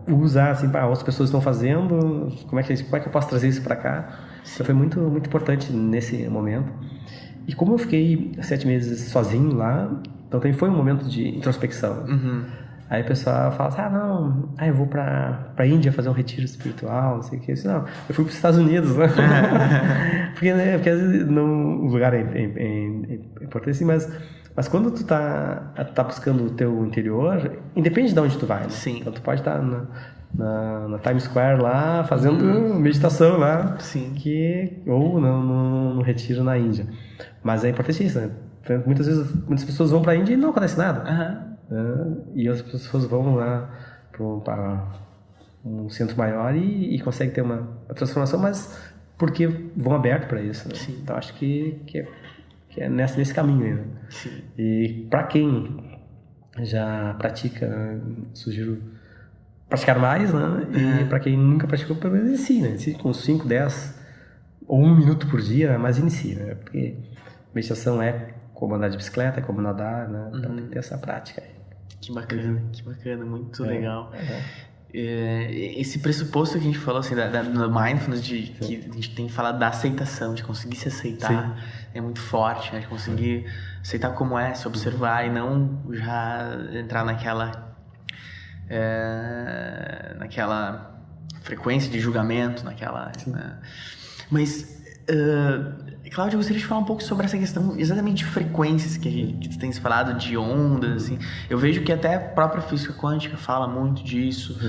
usar assim, outras pessoas estão fazendo, como é que eu posso trazer isso para cá? Então foi muito, muito importante nesse momento. E como eu fiquei 7 meses sozinho lá, então também foi um momento de introspecção. Aí o pessoal fala assim, eu vou pra Índia fazer um retiro espiritual, não sei o que. Eu disse, não, eu fui pros Estados Unidos, né? porque às vezes o lugar é importante, assim, mas quando tu tá buscando o teu interior, independe de onde tu vai, né? Sim. Então tu pode estar na Times Square lá, fazendo meditação lá, Sim. ou no retiro na Índia. Mas é importante isso, né? Muitas vezes, muitas pessoas vão pra Índia e não acontece nada. E as pessoas vão lá para um centro maior e conseguem ter uma transformação, mas porque vão aberto para isso, né? Então acho que é nesse caminho aí, né? E para quem já pratica, sugiro praticar mais, né? E para quem nunca praticou, pelo menos inicie, né? Inicie com 5, 10 ou 1 minuto por dia, mas inicie, né? Porque meditação é como andar de bicicleta, é como nadar, né? Então tem que ter essa prática aí. Que bacana, muito legal. Esse pressuposto que a gente falou, assim, da mindfulness, que a gente tem que falar da aceitação, de conseguir se aceitar, é muito forte, né? De conseguir aceitar como é, se observar e não já entrar naquela frequência de julgamento, né? Mas... Cláudio, eu gostaria de falar um pouco sobre essa questão exatamente de frequências que tu tens falado, de ondas, assim. Eu vejo que até a própria física quântica fala muito disso,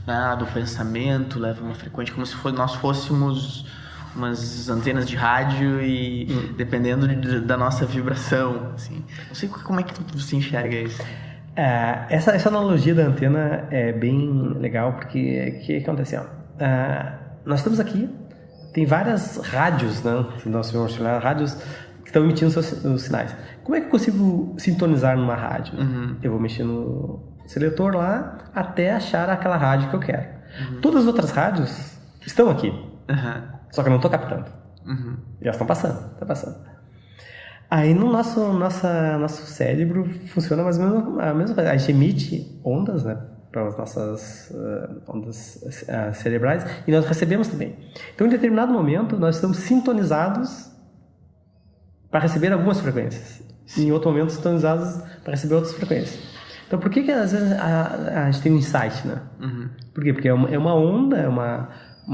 né, do pensamento, leva uma frequência como se nós fôssemos umas antenas de rádio e dependendo da nossa vibração, assim. Não sei como é que você enxerga isso. Essa analogia da antena é bem legal, porque o que acontece? Nós estamos aqui, tem várias rádios, né? Se nós formos olhar, rádios que estão emitindo os sinais. Como é que eu consigo sintonizar numa rádio? Eu vou mexer no seletor lá até achar aquela rádio que eu quero. Todas as outras rádios estão aqui, só que eu não estou captando. E elas estão passando. Aí no nosso cérebro funciona mais ou menos a mesma coisa. A gente emite ondas, né? Para as nossas ondas cerebrais, e nós recebemos também. Então, em determinado momento, nós estamos sintonizados para receber algumas frequências, e em outro momento, sintonizados para receber outras frequências. Então, por que às vezes a gente tem um insight, né? Por quê? Porque é uma onda, é uma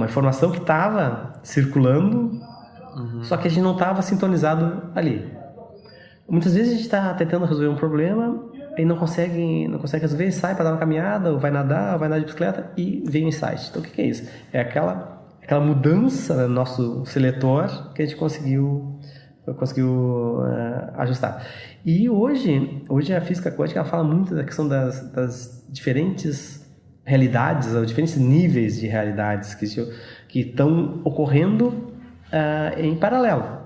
informação que estava circulando, só que a gente não estava sintonizado ali. Muitas vezes a gente está tentando resolver um problema e não consegue resolver, sai para dar uma caminhada, ou vai nadar, ou vai andar de bicicleta e vem o insight. Então o que é isso? É aquela mudança no nosso seletor que a gente conseguiu ajustar. E hoje a física quântica ela fala muito da questão das diferentes realidades, ou diferentes níveis de realidades que estão ocorrendo em paralelo.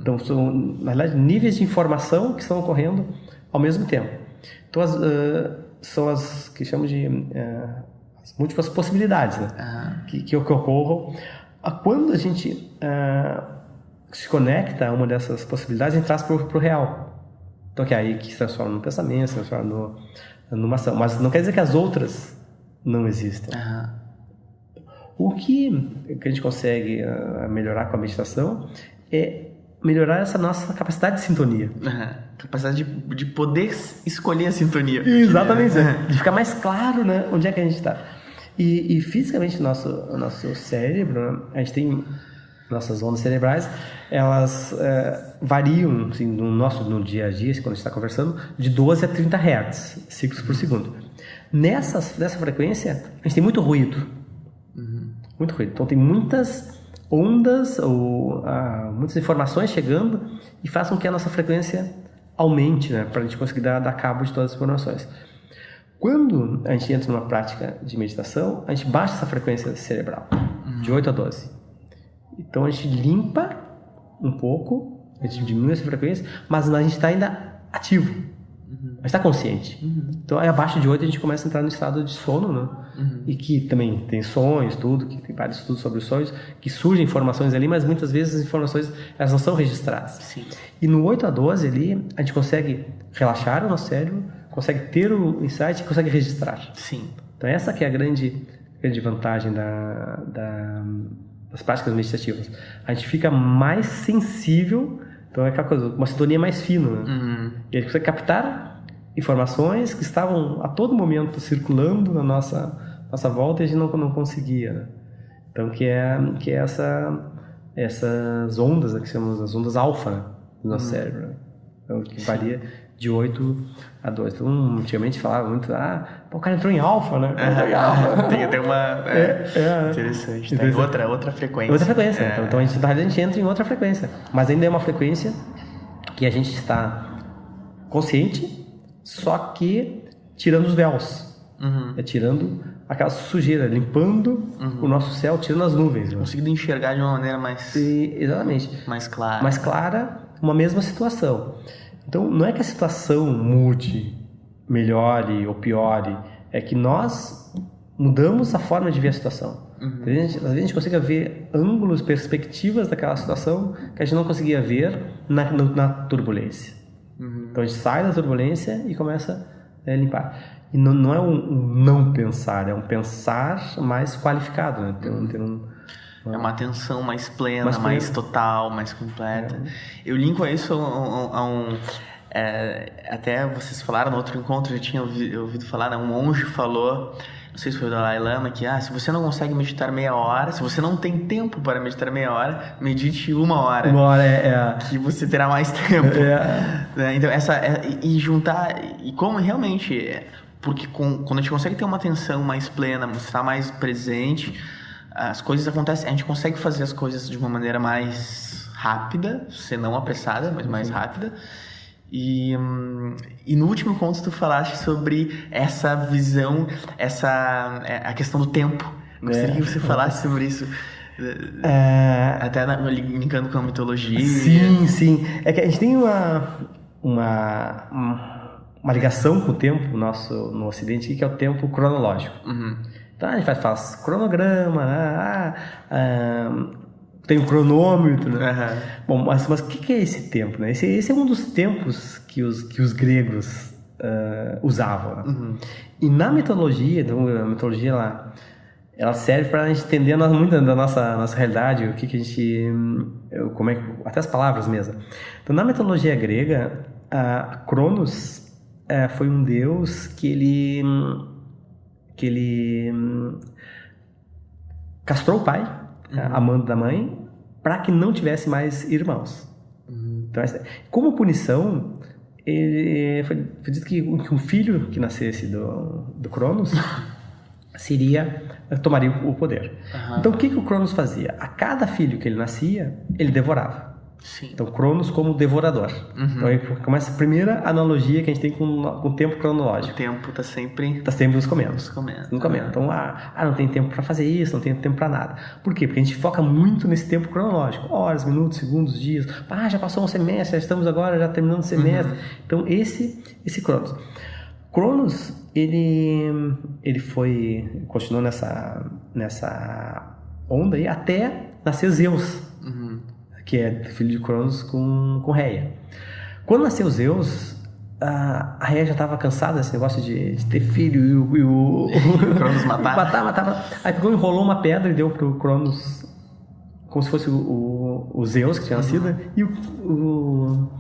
Então são, na verdade, níveis de informação que estão ocorrendo ao mesmo tempo. Então, são as que chamamos de as múltiplas possibilidades, né? que ocorram. Quando a gente se conecta a uma dessas possibilidades, a gente traz para o real. Então, que é aí que se transforma no pensamento, se transforma numa ação. Mas não quer dizer que as outras não existem. O que a gente consegue melhorar com a meditação é melhorar essa nossa capacidade de sintonia. Capacidade de poder escolher a sintonia. Exatamente. De ficar mais claro, né, onde é que a gente está. E fisicamente, o nosso cérebro, né, a gente tem nossas ondas cerebrais, elas variam assim, no dia a dia, quando a gente está conversando, de 12 a 30 Hz, ciclos por segundo. Nessa frequência, a gente tem muito ruído. Muito ruído. Então, tem muitas ondas ou muitas informações chegando e faz com que a nossa frequência aumente, né, para a gente conseguir dar cabo de todas as informações. Quando a gente entra numa prática de meditação, a gente baixa essa frequência cerebral, de 8 a 12. Então a gente limpa um pouco, a gente diminui essa frequência, mas a gente está ainda ativo. A gente está consciente. Então, aí, abaixo de 8 a gente começa a entrar no estado de sono, né? E que também tem sonhos, tudo, que tem vários estudos sobre os sonhos, que surgem informações ali, mas muitas vezes as informações elas não são registradas. Sim. E no 8 a 12 ali, a gente consegue relaxar o nosso cérebro, consegue ter o insight e consegue registrar. Sim. Então, essa que é a grande vantagem das práticas meditativas. A gente fica mais sensível, então é aquela coisa, uma sintonia mais fina. Né? E a gente consegue captar informações que estavam a todo momento circulando na nossa volta e a gente não conseguia. Né? Então, que é essas ondas, né, que chamamos as ondas alfa, né, do nosso cérebro. Né? Então, que varia de 8 a 2. Então, antigamente falava muito, o cara entrou em alfa, né? Tem uma... interessante. Tem outra frequência. Outra frequência. Então, a gente entra em outra frequência. Mas ainda é uma frequência que a gente está consciente, só que tirando os véus. Tirando aquela sujeira, limpando o nosso céu, tirando as nuvens. Conseguindo enxergar de uma maneira mais... Exatamente. Mais clara. Mais clara, uma mesma situação. Então, não é que a situação mude, melhore ou piore, é que nós mudamos a forma de ver a situação. Às vezes a gente consiga ver ângulos, perspectivas daquela situação que a gente não conseguia ver na turbulência. Então, a gente sai da turbulência e começa a limpar. E não é um não pensar, é um pensar mais qualificado, né? É uma atenção mais plena, mais total, mais completa. Eu linko a isso a um... até vocês falaram no outro encontro, eu tinha ouvido falar, né? Um monge falou, não sei se foi o Dalai Lama, que se você não consegue meditar meia hora, se você não tem tempo para meditar meia hora, medite 1 hora. 1 hora que você terá mais tempo. Então, e juntar... E como realmente... Porque quando a gente consegue ter uma atenção mais plena, estar mais presente... As coisas acontecem, a gente consegue fazer as coisas de uma maneira mais rápida, se não apressada, mas mais rápida. E no último conto tu falaste sobre essa visão, a questão do tempo. Gostaria que você falasse sobre isso. Até linkando com a mitologia. Sim. É que a gente tem uma ligação com o tempo no Ocidente, que é o tempo cronológico. Então, a gente faz cronograma, tem um cronômetro, né? Bom, mas o que é esse tempo, né? Esse é um dos tempos que os gregos usavam. E na mitologia, então, a mitologia ela serve para a gente entender muito da nossa realidade, o que a gente... até as palavras mesmo. Então, na mitologia grega, Cronos foi um deus que ele castrou o pai, amando da mãe, para que não tivesse mais irmãos. Então, como punição, foi dito que um filho que nascesse do Cronos tomaria o poder. Então, o que o Cronos fazia? A cada filho que ele nascia, ele devorava. Sim. Então, Cronos como devorador. Então, aí começa a primeira analogia que a gente tem com o tempo cronológico. O tempo está sempre nos comendo. Então, não tem tempo para fazer isso, não tem tempo para nada. Por quê? Porque a gente foca muito nesse tempo cronológico. Horas, minutos, segundos, dias. Já passou um semestre, já estamos agora já terminando o semestre. Então, esse Cronos. Cronos, ele continuou nessa onda aí até nascer Zeus. Que é filho de Cronos com Reia. Quando nasceu Zeus, a Reia já estava cansada desse negócio de ter filho e o Cronos matava. Aí pegou, enrolou uma pedra e deu pro Cronos, como se fosse o Zeus que tinha nascido, e o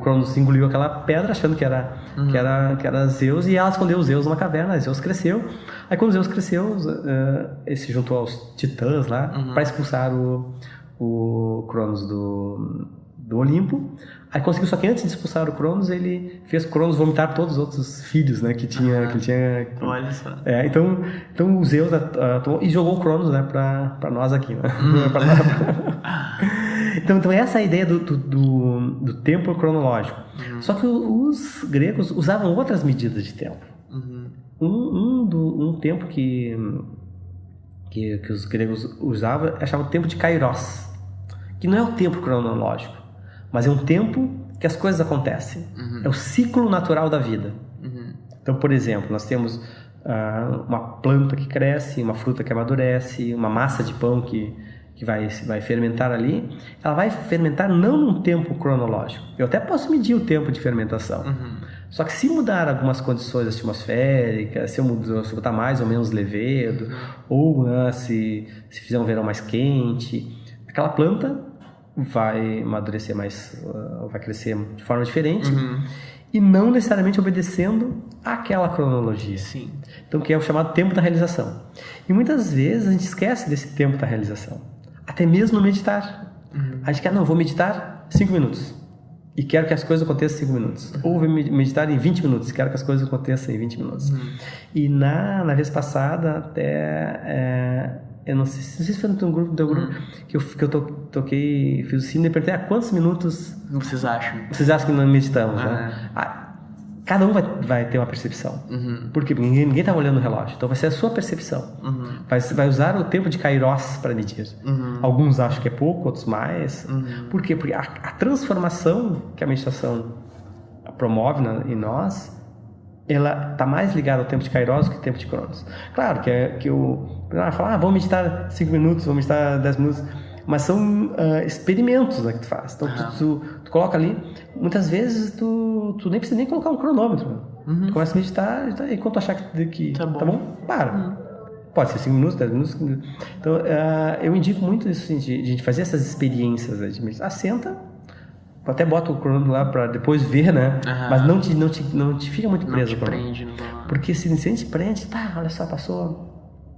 Cronos engoliu aquela pedra achando que era Zeus, e ela escondeu o Zeus numa caverna. Zeus cresceu. Aí quando Zeus cresceu, ele se juntou aos titãs lá para expulsar o Cronos do Olimpo. Aí conseguiu, só que antes de expulsar o Cronos, ele fez o Cronos vomitar todos os outros filhos, né, que ele tinha. Olha só. Então o Zeus tomou e jogou o Cronos, né, para nós aqui, né? Então essa é a ideia do tempo cronológico. Só que os gregos usavam outras medidas de tempo. Um tempo que os gregos usavam, achavam o tempo de Kairos, que não é o tempo cronológico, mas é um tempo que as coisas acontecem. É o ciclo natural da vida. Então, por exemplo, nós temos uma planta que cresce, uma fruta que amadurece, uma massa de pão que vai fermentar ali. Ela vai fermentar não num tempo cronológico. Eu até posso medir o tempo de fermentação. Só que se mudar algumas condições atmosféricas, se eu botar mais ou menos levedo, ou se fizer um verão mais quente, aquela planta vai amadurecer mais, vai crescer de forma diferente e não necessariamente obedecendo àquela cronologia. Sim. Então, que é o chamado tempo da realização. E muitas vezes a gente esquece desse tempo da realização. Até mesmo no meditar. A gente quer, não, vou meditar 5 minutos. E quero que as coisas aconteçam em 5 minutos. Ou vou meditar em 20 minutos. Quero que as coisas aconteçam em 20 minutos. E na vez passada, até... eu não sei se foi no teu grupo, que eu toquei, fiz o sino e perguntei quantos minutos... Vocês acham? Vocês acham que nós meditamos, né? Cada um vai ter uma percepção. Por quê? Porque ninguém está olhando o relógio. Então vai ser a sua percepção. Vai usar o tempo de Kairos para medir. Alguns acham que é pouco, outros mais. Por quê? Porque a transformação que a meditação promove em nós, ela está mais ligada ao tempo de Kairos do que ao tempo de Cronos. Claro que eu falar, vamos meditar 5 minutos, vamos meditar 10 minutos, mas são experimentos, né, que tu faz. Então tu coloca ali, muitas vezes tu nem precisa nem colocar um cronômetro. Tu começa a meditar e quando tu achar que tá bom, para. Pode ser 5 minutos, 10 minutos, 5 minutos. Então eu indico muito isso, assim, de a gente fazer essas experiências, né, de meditar. Senta, até bota o cronômetro lá para depois ver, né? Mas não te fica muito preso. Não te prende, não. Porque se a gente prende, olha só, passou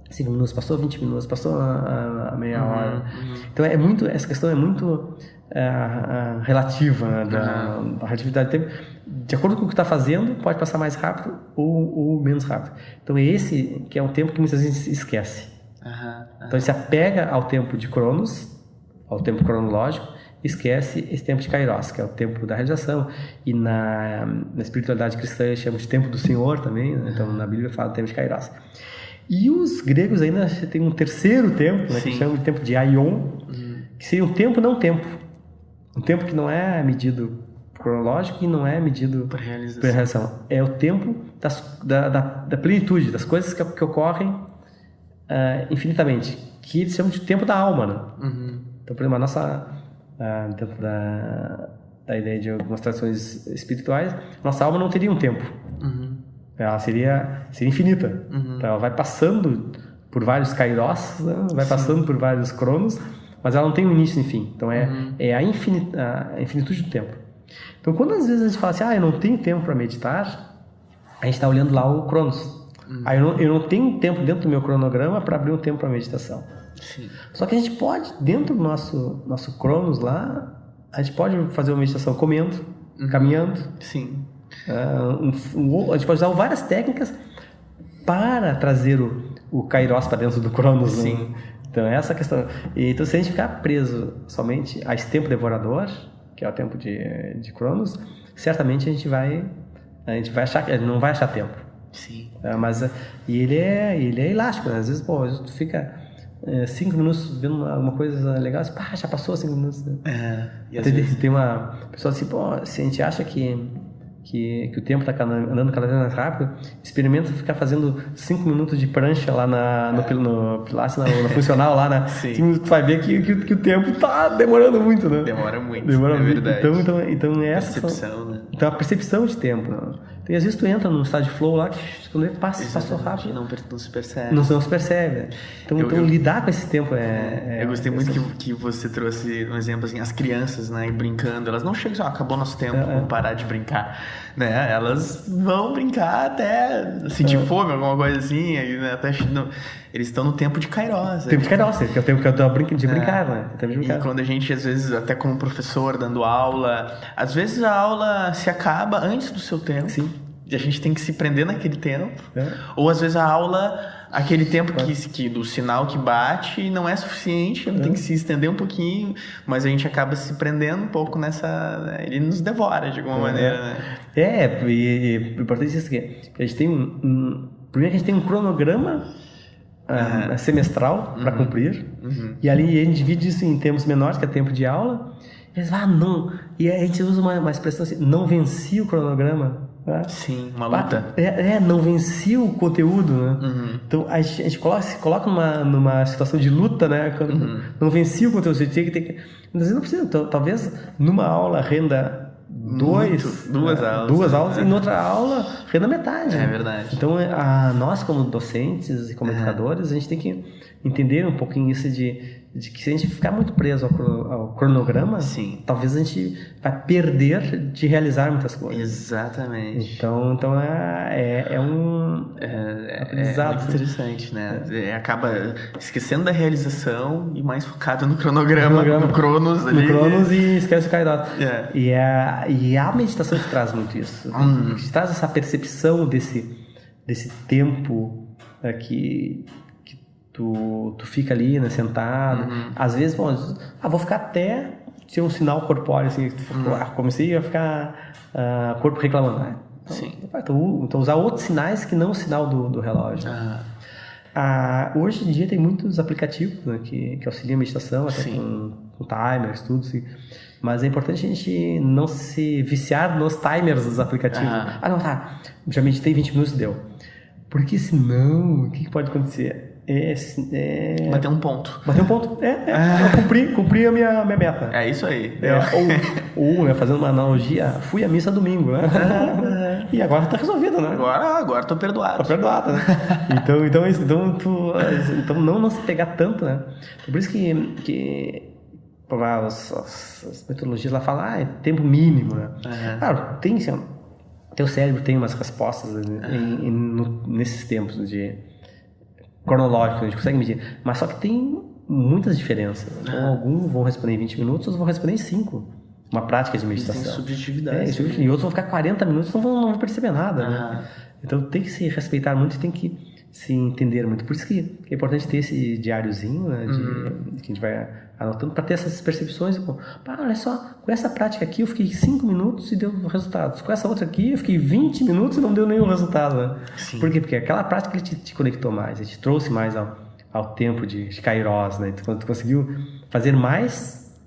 5 minutos, passou 20 minutos, passou a meia hora. Então essa questão é muito relativa, né, da relatividade do tempo. De acordo com o que está fazendo, pode passar mais rápido ou menos rápido. Então é esse que é um tempo que muitas vezes se esquece. Então ele se apega ao tempo de Cronos, ao tempo cronológico, esquece esse tempo de Kairos, que é o tempo da realização. E na espiritualidade cristã chama de tempo do Senhor também, né? Então na Bíblia fala do tempo de Kairos. E os gregos ainda têm um terceiro tempo, né, que chamam de tempo de Aion, que seria um tempo não tempo. Um tempo que não é medido cronológico e não é medido por realização. É o tempo da plenitude, das coisas que ocorrem infinitamente, que eles chamam de tempo da alma, né? Então, por exemplo, a nossa... dentro da ideia de algumas tradições espirituais, nossa alma não teria um tempo. Ela seria infinita. Então ela vai passando por vários kairos, né? Vai passando por vários cronos, mas ela não tem um início e fim. Então é a infinitude do tempo. Então quando às vezes a gente fala assim, eu não tenho tempo para meditar, a gente está olhando lá o cronos. Aí eu não tenho tempo dentro do meu cronograma para abrir um tempo para meditação. Só que a gente pode, dentro do nosso cronos lá, a gente pode fazer uma meditação comendo, caminhando. A gente pode usar várias técnicas para trazer o Kairos para dentro do Cronos. Né? Então essa questão. Então se a gente ficar preso somente a esse tempo devorador, que é o tempo de Cronos, certamente a gente vai achar que não vai achar tempo. E ele é elástico, né? Às vezes tu fica 5 minutos vendo alguma coisa legal, já passou 5 minutos. Né? Tem uma pessoa assim, se a gente acha que o tempo está andando cada vez mais rápido, experimenta ficar fazendo 5 minutos de prancha lá no Pilates, na funcional lá, né? Tu vai ver que o tempo está demorando muito, né? Demora muito, verdade. Então é essa percepção, né? Então a percepção de tempo, né? Então, às vezes tu entra num estado de flow lá que quando ele passou rápido. Não se percebe. Não se percebe. Né? Então lidar com esse tempo eu gostei muito que você trouxe um exemplo assim, as crianças, né, brincando, elas não chegam assim, acabou nosso tempo, vamos parar de brincar, né? Elas vão brincar até sentir fome, alguma coisa assim, aí, né, eles estão no tempo de Kairos. Tempo de Kairos, que é o tempo de brincar, né? Tempo de brincar. E quando a gente, às vezes, até como professor dando aula, às vezes a aula se acaba antes do seu tempo. E a gente tem que se prender naquele tempo. Ou às vezes a aula, aquele tempo que do sinal que bate não é suficiente, tem que se estender um pouquinho, mas a gente acaba se prendendo um pouco nessa... Ele nos devora de alguma maneira, né? E o importante é isso aqui. A gente tem primeiro que a gente tem um cronograma semestral para cumprir, e ali a gente divide isso em tempos menores, que é tempo de aula, Eles não. E a gente usa uma expressão assim, não venci o cronograma. Né? Sim, uma luta. Não venci o conteúdo, né? Então a gente se coloca numa situação de luta, né? Quando não venci o conteúdo, você tinha que ter que. Às vezes não precisa, então, talvez numa aula renda duas aulas e noutra aula renda metade. É verdade. Então nós como docentes e como educadores, a gente tem que entender um pouquinho isso de que se a gente ficar muito preso ao cronograma, sim, talvez a gente vai perder de realizar muitas coisas. Exatamente. Então é um aprendizado. É muito interessante, né? Acaba esquecendo da realização e mais focado no cronograma. No Cronos ali. No Cronos e esquece o Kairos. É. E a meditação te traz muito isso. Te traz essa percepção desse tempo que tu fica ali, né, sentado. Às vezes, vou ficar até ter um sinal corpóreo, assim, comecei a ficar corpo reclamando. Né? Então, sim. Então, usar outros sinais que não o sinal do relógio. Hoje em dia tem muitos aplicativos, né, que auxiliam a meditação, até com timers, tudo assim. Mas é importante a gente não se viciar nos timers dos aplicativos. Já meditei 20 minutos e deu. Porque senão, o que pode acontecer? Bater um ponto. Eu cumpri a minha meta. É isso aí. Ou né, fazendo uma analogia, fui à missa domingo, né? E agora tá resolvido, né? Agora tô perdoado. Tô perdoado, né? Então não se pegar tanto, né? Por isso que as metodologias lá falam, é tempo mínimo, né? Claro, tem assim, teu cérebro tem umas respostas nesses tempos cronológicos, a gente consegue medir, mas só que tem muitas diferenças. Então, alguns vão responder em 20 minutos, outros vão responder em 5. Uma prática de meditação. Tem subjetividade. E outros vão ficar 40 minutos e não vão perceber nada. Né? Então tem que se respeitar muito e tem que se entender muito. Por isso que é importante ter esse diáriozinho, né, que a gente vai anotando para ter essas percepções. Olha só, com essa prática aqui eu fiquei 5 minutos e deu resultados. Com essa outra aqui eu fiquei 20 minutos e não deu nenhum resultado. Né? Por quê? Porque aquela prática ele te conectou mais, ele te trouxe mais ao tempo de Kairos. Né? Tu conseguiu fazer mais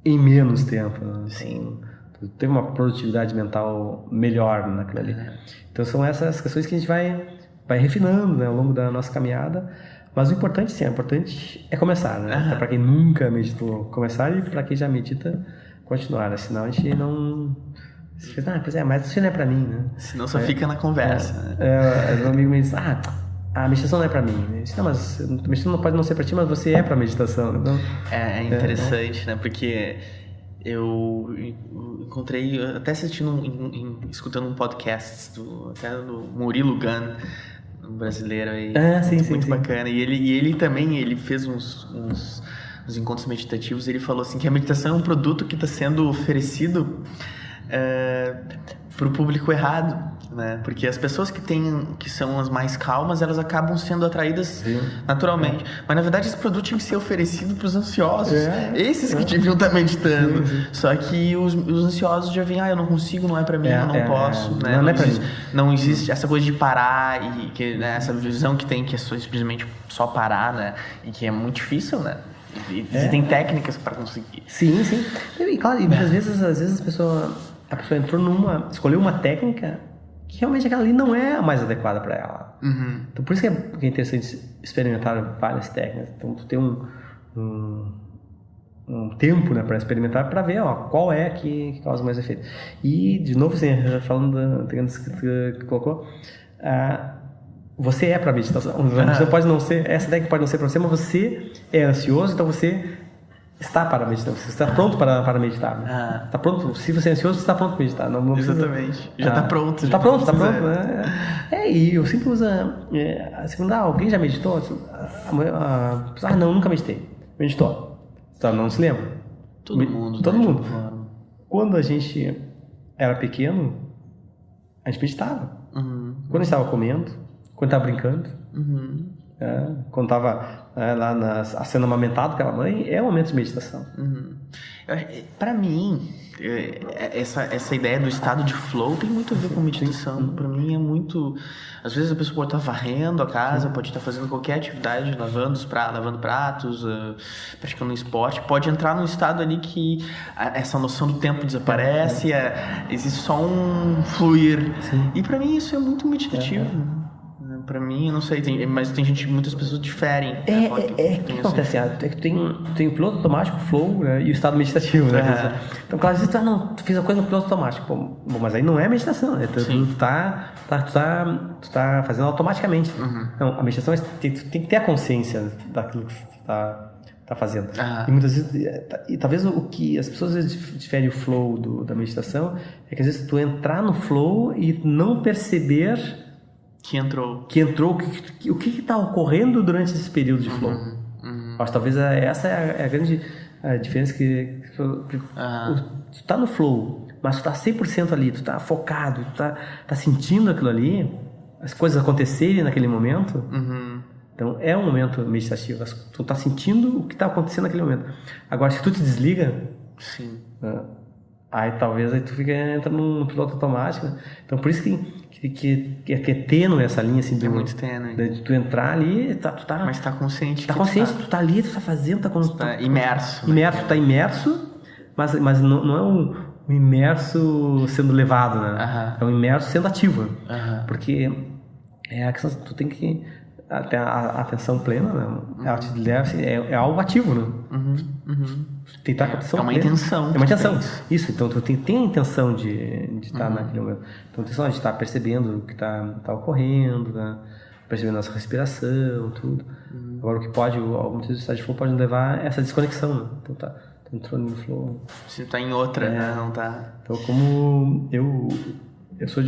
em menos tempo. Né? Sim. Tu teve uma produtividade mental melhor naquilo ali. Então são essas questões que a gente vai refinando, né, ao longo da nossa caminhada. Mas o importante, sim, é começar, né? Para quem nunca meditou, começar, e para quem já medita, continuar. Né? Senão a gente não... mas isso não é para mim, né? Senão só fica na conversa. Um amigo me disse, a meditação não é para mim. Eu disse, não, mas a meditação pode não ser para ti, mas você é para a meditação. Então, é interessante, né? Porque eu encontrei, até escutando um podcast até do Murilo Gun, um brasileiro aí, muito bacana. E ele também fez uns encontros meditativos. Ele falou assim que a meditação é um produto que está sendo oferecido para o público errado, né? Porque as pessoas que são as mais calmas, elas acabam sendo atraídas naturalmente. Mas na verdade esse produto tinha que ser oferecido para os ansiosos, esses que deviam estar meditando. Só que os ansiosos já vêm, eu não consigo, não é para mim, eu não posso, né? Não existe essa coisa de parar e que, né, essa visão que tem que é simplesmente só parar, né? E que é muito difícil, né? E tem técnicas para conseguir. Sim. E claro, às vezes a pessoa escolheu uma técnica que realmente aquela ali não é a mais adequada para ela. Então por isso que é interessante experimentar várias técnicas. Então tu tem um tempo, né, para experimentar, para ver qual é que causa mais efeito. E de novo, assim, falando que tu colocou, você é para meditação. Você pode não ser, essa técnica pode não ser para você, mas você é ansioso, então você está para meditar, você está pronto para meditar. Né? Está pronto. Se você é ansioso, você está pronto para meditar. Não precisa, exatamente. Já está pronto. Está pronto. Né? E eu sempre uso segundo, alguém já meditou? Não, nunca meditei. Meditou. Então, não se lembra? Todo mundo. Quando a gente era pequeno, a gente meditava. Quando a gente estava comendo, quando estava brincando, quando estava lá sendo amamentado pela mãe, é um momento de meditação. Para mim, essa ideia do estado de flow tem muito a ver com meditação. Pra mim é muito... Às vezes a pessoa pode estar varrendo a casa, pode estar fazendo qualquer atividade, lavando pratos, praticando um esporte, pode entrar num estado ali que essa noção do tempo desaparece, existe só um fluir. Sim. E pra mim isso é muito meditativo. Pra mim, eu não sei, mas tem muitas pessoas diferem. O que acontece? É que tem o piloto automático, o flow, né, e o estado meditativo, né? Então, claro, às vezes tu fiz a coisa no piloto automático. Bom, mas aí não é meditação, né? Tu tá fazendo automaticamente. Não, a meditação tem que ter a consciência daquilo que tu tá fazendo. E muitas vezes, e talvez o que as pessoas às vezes diferem o flow da meditação é que às vezes tu entrar no flow e não perceber que entrou, o que está ocorrendo durante esse período de flow. Acho que talvez essa é a grande diferença que tu tá no flow, mas tu tá 100% ali, tu tá focado, tu tá sentindo aquilo ali, as coisas acontecerem naquele momento. Então é um momento meditativo, tu tá sentindo o que tá acontecendo naquele momento. Agora, se tu te desliga, aí talvez tu entra num piloto automático, né? Então por isso que é tênue essa linha assim, é muito tênue. De tu entrar ali, mas tá consciente. Tu tá ali, tu tá fazendo, tá imerso. Tu tá imerso, mas não é um imerso sendo levado, né? É um imerso sendo ativo. Porque a questão, tu tem que ter a atenção plena, né? Ela te leva, assim, é algo ativo, né? Tem que estar com a atenção plena. Intenção. É uma intenção. Isso, então tu tem a intenção de estar naquele momento. Então a intenção de estar percebendo o que está ocorrendo, né? Percebendo a nossa respiração, tudo. Agora o que pode, muitas vezes o estado de flow pode nos levar a essa desconexão, né? Então tu entrou no flow. Você tá em outra, né? Não tá... Então como eu sou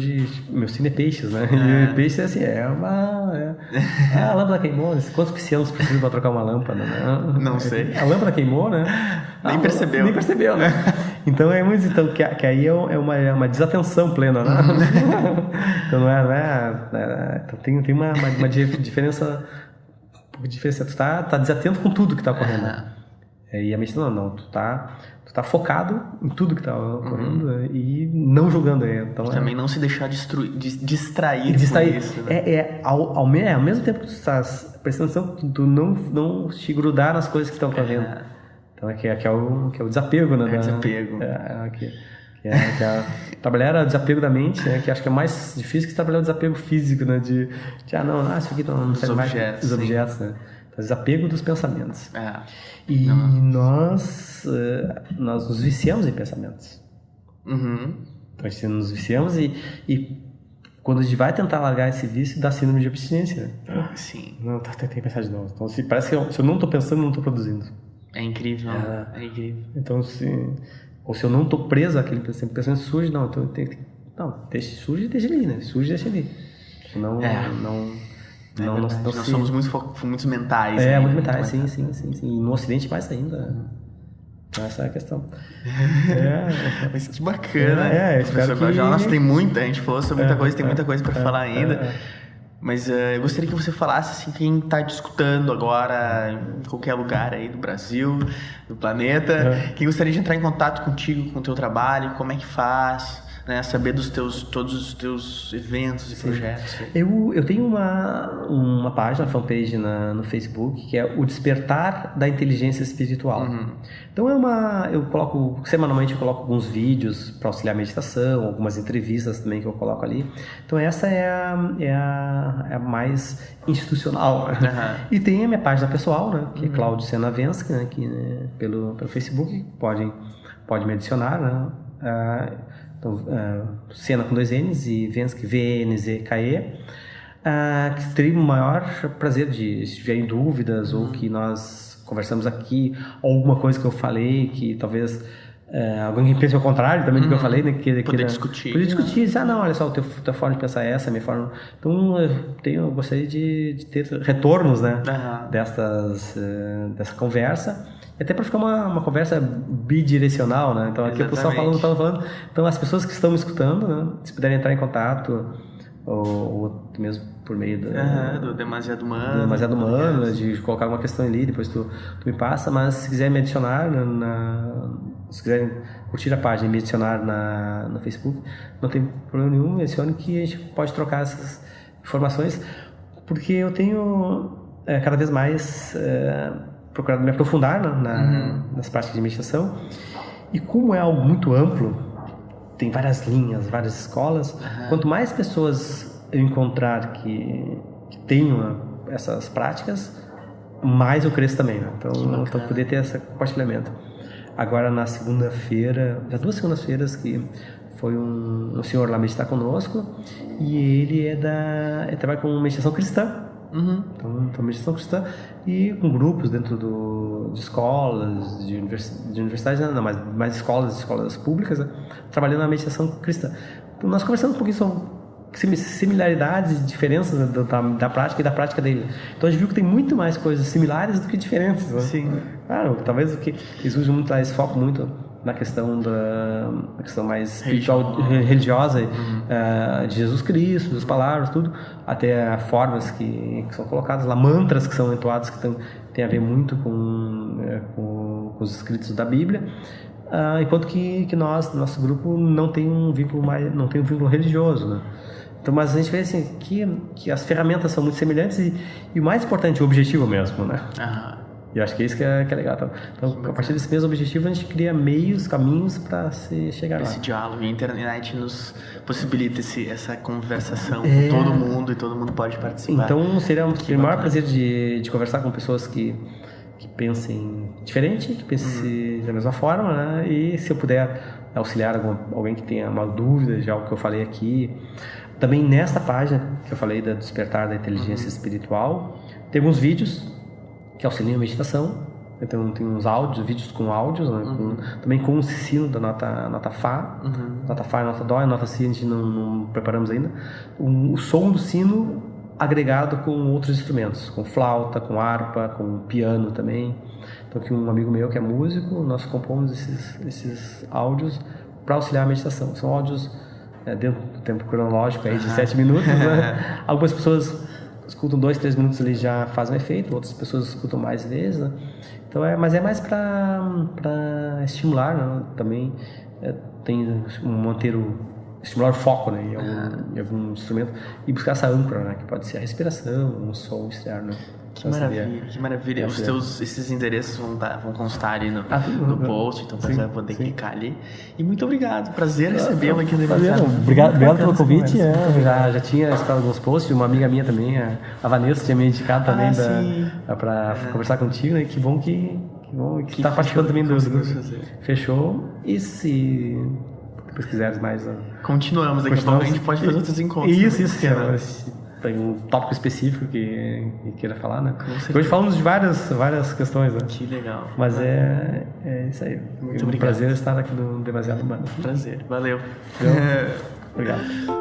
meu signo é peixes, né? E peixes assim, a lâmpada queimou. Quantos piscianos precisam para trocar uma lâmpada, né? Não sei. A lâmpada queimou, né? Nem percebeu, né? Então é muito, que aí é uma desatenção plena, né? Então não é então tem uma diferença, um pouco de diferença. Tu tá desatento com tudo que tá ocorrendo. E a meditação não, tu tá focado em tudo que tá ocorrendo e não julgando. Então, também não se deixar distrair. Isso, né? Ao mesmo tempo que tu estás prestando atenção, tu não te grudar nas coisas que estão ocorrendo. Então que é o desapego, né? Desapego. Trabalhar o desapego da mente, né? Que acho que é mais difícil que trabalhar o desapego físico, né? Isso aqui não serve mais os objetos, né? Desapego dos pensamentos. E nós nos viciamos em pensamentos. Então a gente nos viciamos e quando a gente vai tentar largar esse vício, dá síndrome de abstinência. Sim. Não, tem que pensar de novo. Então parece que se eu não estou pensando, eu não estou produzindo. É incrível. É incrível. Então se eu não estou preso àquele pensamento surge, não, então surge e deixa ali, né? Surge e deixa ali. Não nós somos muito mentais. Muito mentais, sim. E no Ocidente mais ainda. Então essa é a questão. Mas que bacana. Espero que... Nossa, tem muita, a gente falou sobre muita coisa, tem muita coisa para falar ainda. Mas eu gostaria que você falasse, assim, quem está te escutando agora em qualquer lugar aí do Brasil, do planeta, quem gostaria de entrar em contato contigo, com o teu trabalho, como é que faz... Né, saber todos os teus eventos e projetos. Eu tenho uma página, uma fanpage no Facebook, que é o Despertar da Inteligência Espiritual. Então semanalmente eu coloco alguns vídeos para auxiliar a meditação, algumas entrevistas também que eu coloco ali. Então essa é a mais institucional. E tem a minha página pessoal, né, que é Cláudio Sena Vensky, né, que pelo Facebook pode me adicionar, né? Então, Sena com 2 N's e Vensky, V-N-Z-K-E, que teria o maior prazer se tiverem dúvidas ou que nós conversamos aqui, ou alguma coisa que eu falei que talvez alguém pense ao contrário também do que eu falei, né? Poder discutir. Dizer, não, olha só, tua forma de pensar é essa, a minha forma... Então eu gostaria de ter retornos, né? Dessa conversa. Até para ficar uma conversa bidirecional, né? Então aqui o pessoal falando. Então as pessoas que estão me escutando, né? Se puderem entrar em contato, ou mesmo por meio do Demasiado Humano, né? De colocar uma questão ali, depois tu me passa, mas se quiser me adicionar se quiserem curtir a página e me adicionar no Facebook, não tem problema nenhum, me adicione que a gente pode trocar essas informações, porque eu tenho cada vez mais procurado me aprofundar nas práticas de meditação, e como é algo muito amplo, tem várias linhas, várias escolas, quanto mais pessoas eu encontrar que tenham essas práticas, mais eu cresço também, né? Então, para poder ter esse compartilhamento. Agora, na segunda-feira, já 2 segundas-feiras, que foi um senhor lá meditar conosco, e ele trabalha com meditação cristã. Então, meditação cristã, e com grupos dentro de escolas, de universidades, não, mas mais escolas públicas, né? Trabalhando na meditação cristã. Então, nós conversamos um pouquinho sobre similaridades e diferenças da prática e da prática dele. Então a gente viu que tem muito mais coisas similares do que diferenças, né? Sim. Claro, talvez o que eles usam muito lá, esse foco muito na questão mais espiritual, religiosa, de Jesus Cristo, das palavras, tudo, até formas que são colocadas lá, mantras que são entoados, que tem a ver muito com os escritos da Bíblia. Enquanto que nosso grupo não tem um vínculo religioso, né? Então, mas a gente vê assim que as ferramentas são muito semelhantes e o mais importante, o objetivo mesmo, né? E eu acho que é isso que é legal. Então, a partir desse mesmo objetivo, a gente cria caminhos para se chegar lá. Esse diálogo, a internet nos possibilita essa conversação com todo mundo, e todo mundo pode participar. Então, seria o maior prazer de conversar com pessoas que pensem diferente, que pensem da mesma forma, né? E se eu puder auxiliar alguém que tenha uma dúvida de algo que eu falei aqui. Também nesta página que eu falei da Despertar da Inteligência Espiritual, tem alguns vídeos que auxiliam a meditação. Então tem uns vídeos com áudios, né? Também com o sino da nota Fá. Nota Fá e nota Dó, a nota Si a gente não preparamos ainda. O som do sino agregado com outros instrumentos, com flauta, com harpa, com piano também. Então aqui um amigo meu que é músico, nós compomos esses áudios para auxiliar a meditação. São áudios dentro do tempo cronológico aí de 7 minutos, né? Algumas pessoas escutam 2, 3 minutos ali já faz um efeito, outras pessoas escutam mais vezes, né? Então mas é mais para estimular, né? Também tem estimular o foco, né, em algum instrumento, e buscar essa âncora, né, que pode ser a respiração, um som externo. Que maravilha. Esses endereços vão constar ali no post, então você vai poder clicar ali. E muito obrigado, prazer recebê-lo aqui no Demasiado. Obrigado pelo convite. Já tinha escutado alguns posts, uma amiga minha também, a Vanessa, tinha me indicado também para conversar contigo, né? Que bom que está participando também do grupo. Fechou. E se depois quiseres mais... Continuamos, daqui a pouco a gente pode fazer outros encontros. Isso. Tem um tópico específico que queira falar, né? Hoje falamos de várias questões, né? Que legal. Mas é isso aí. Muito obrigado. Prazer estar aqui no Demasiado Humano. Prazer, valeu. Obrigado.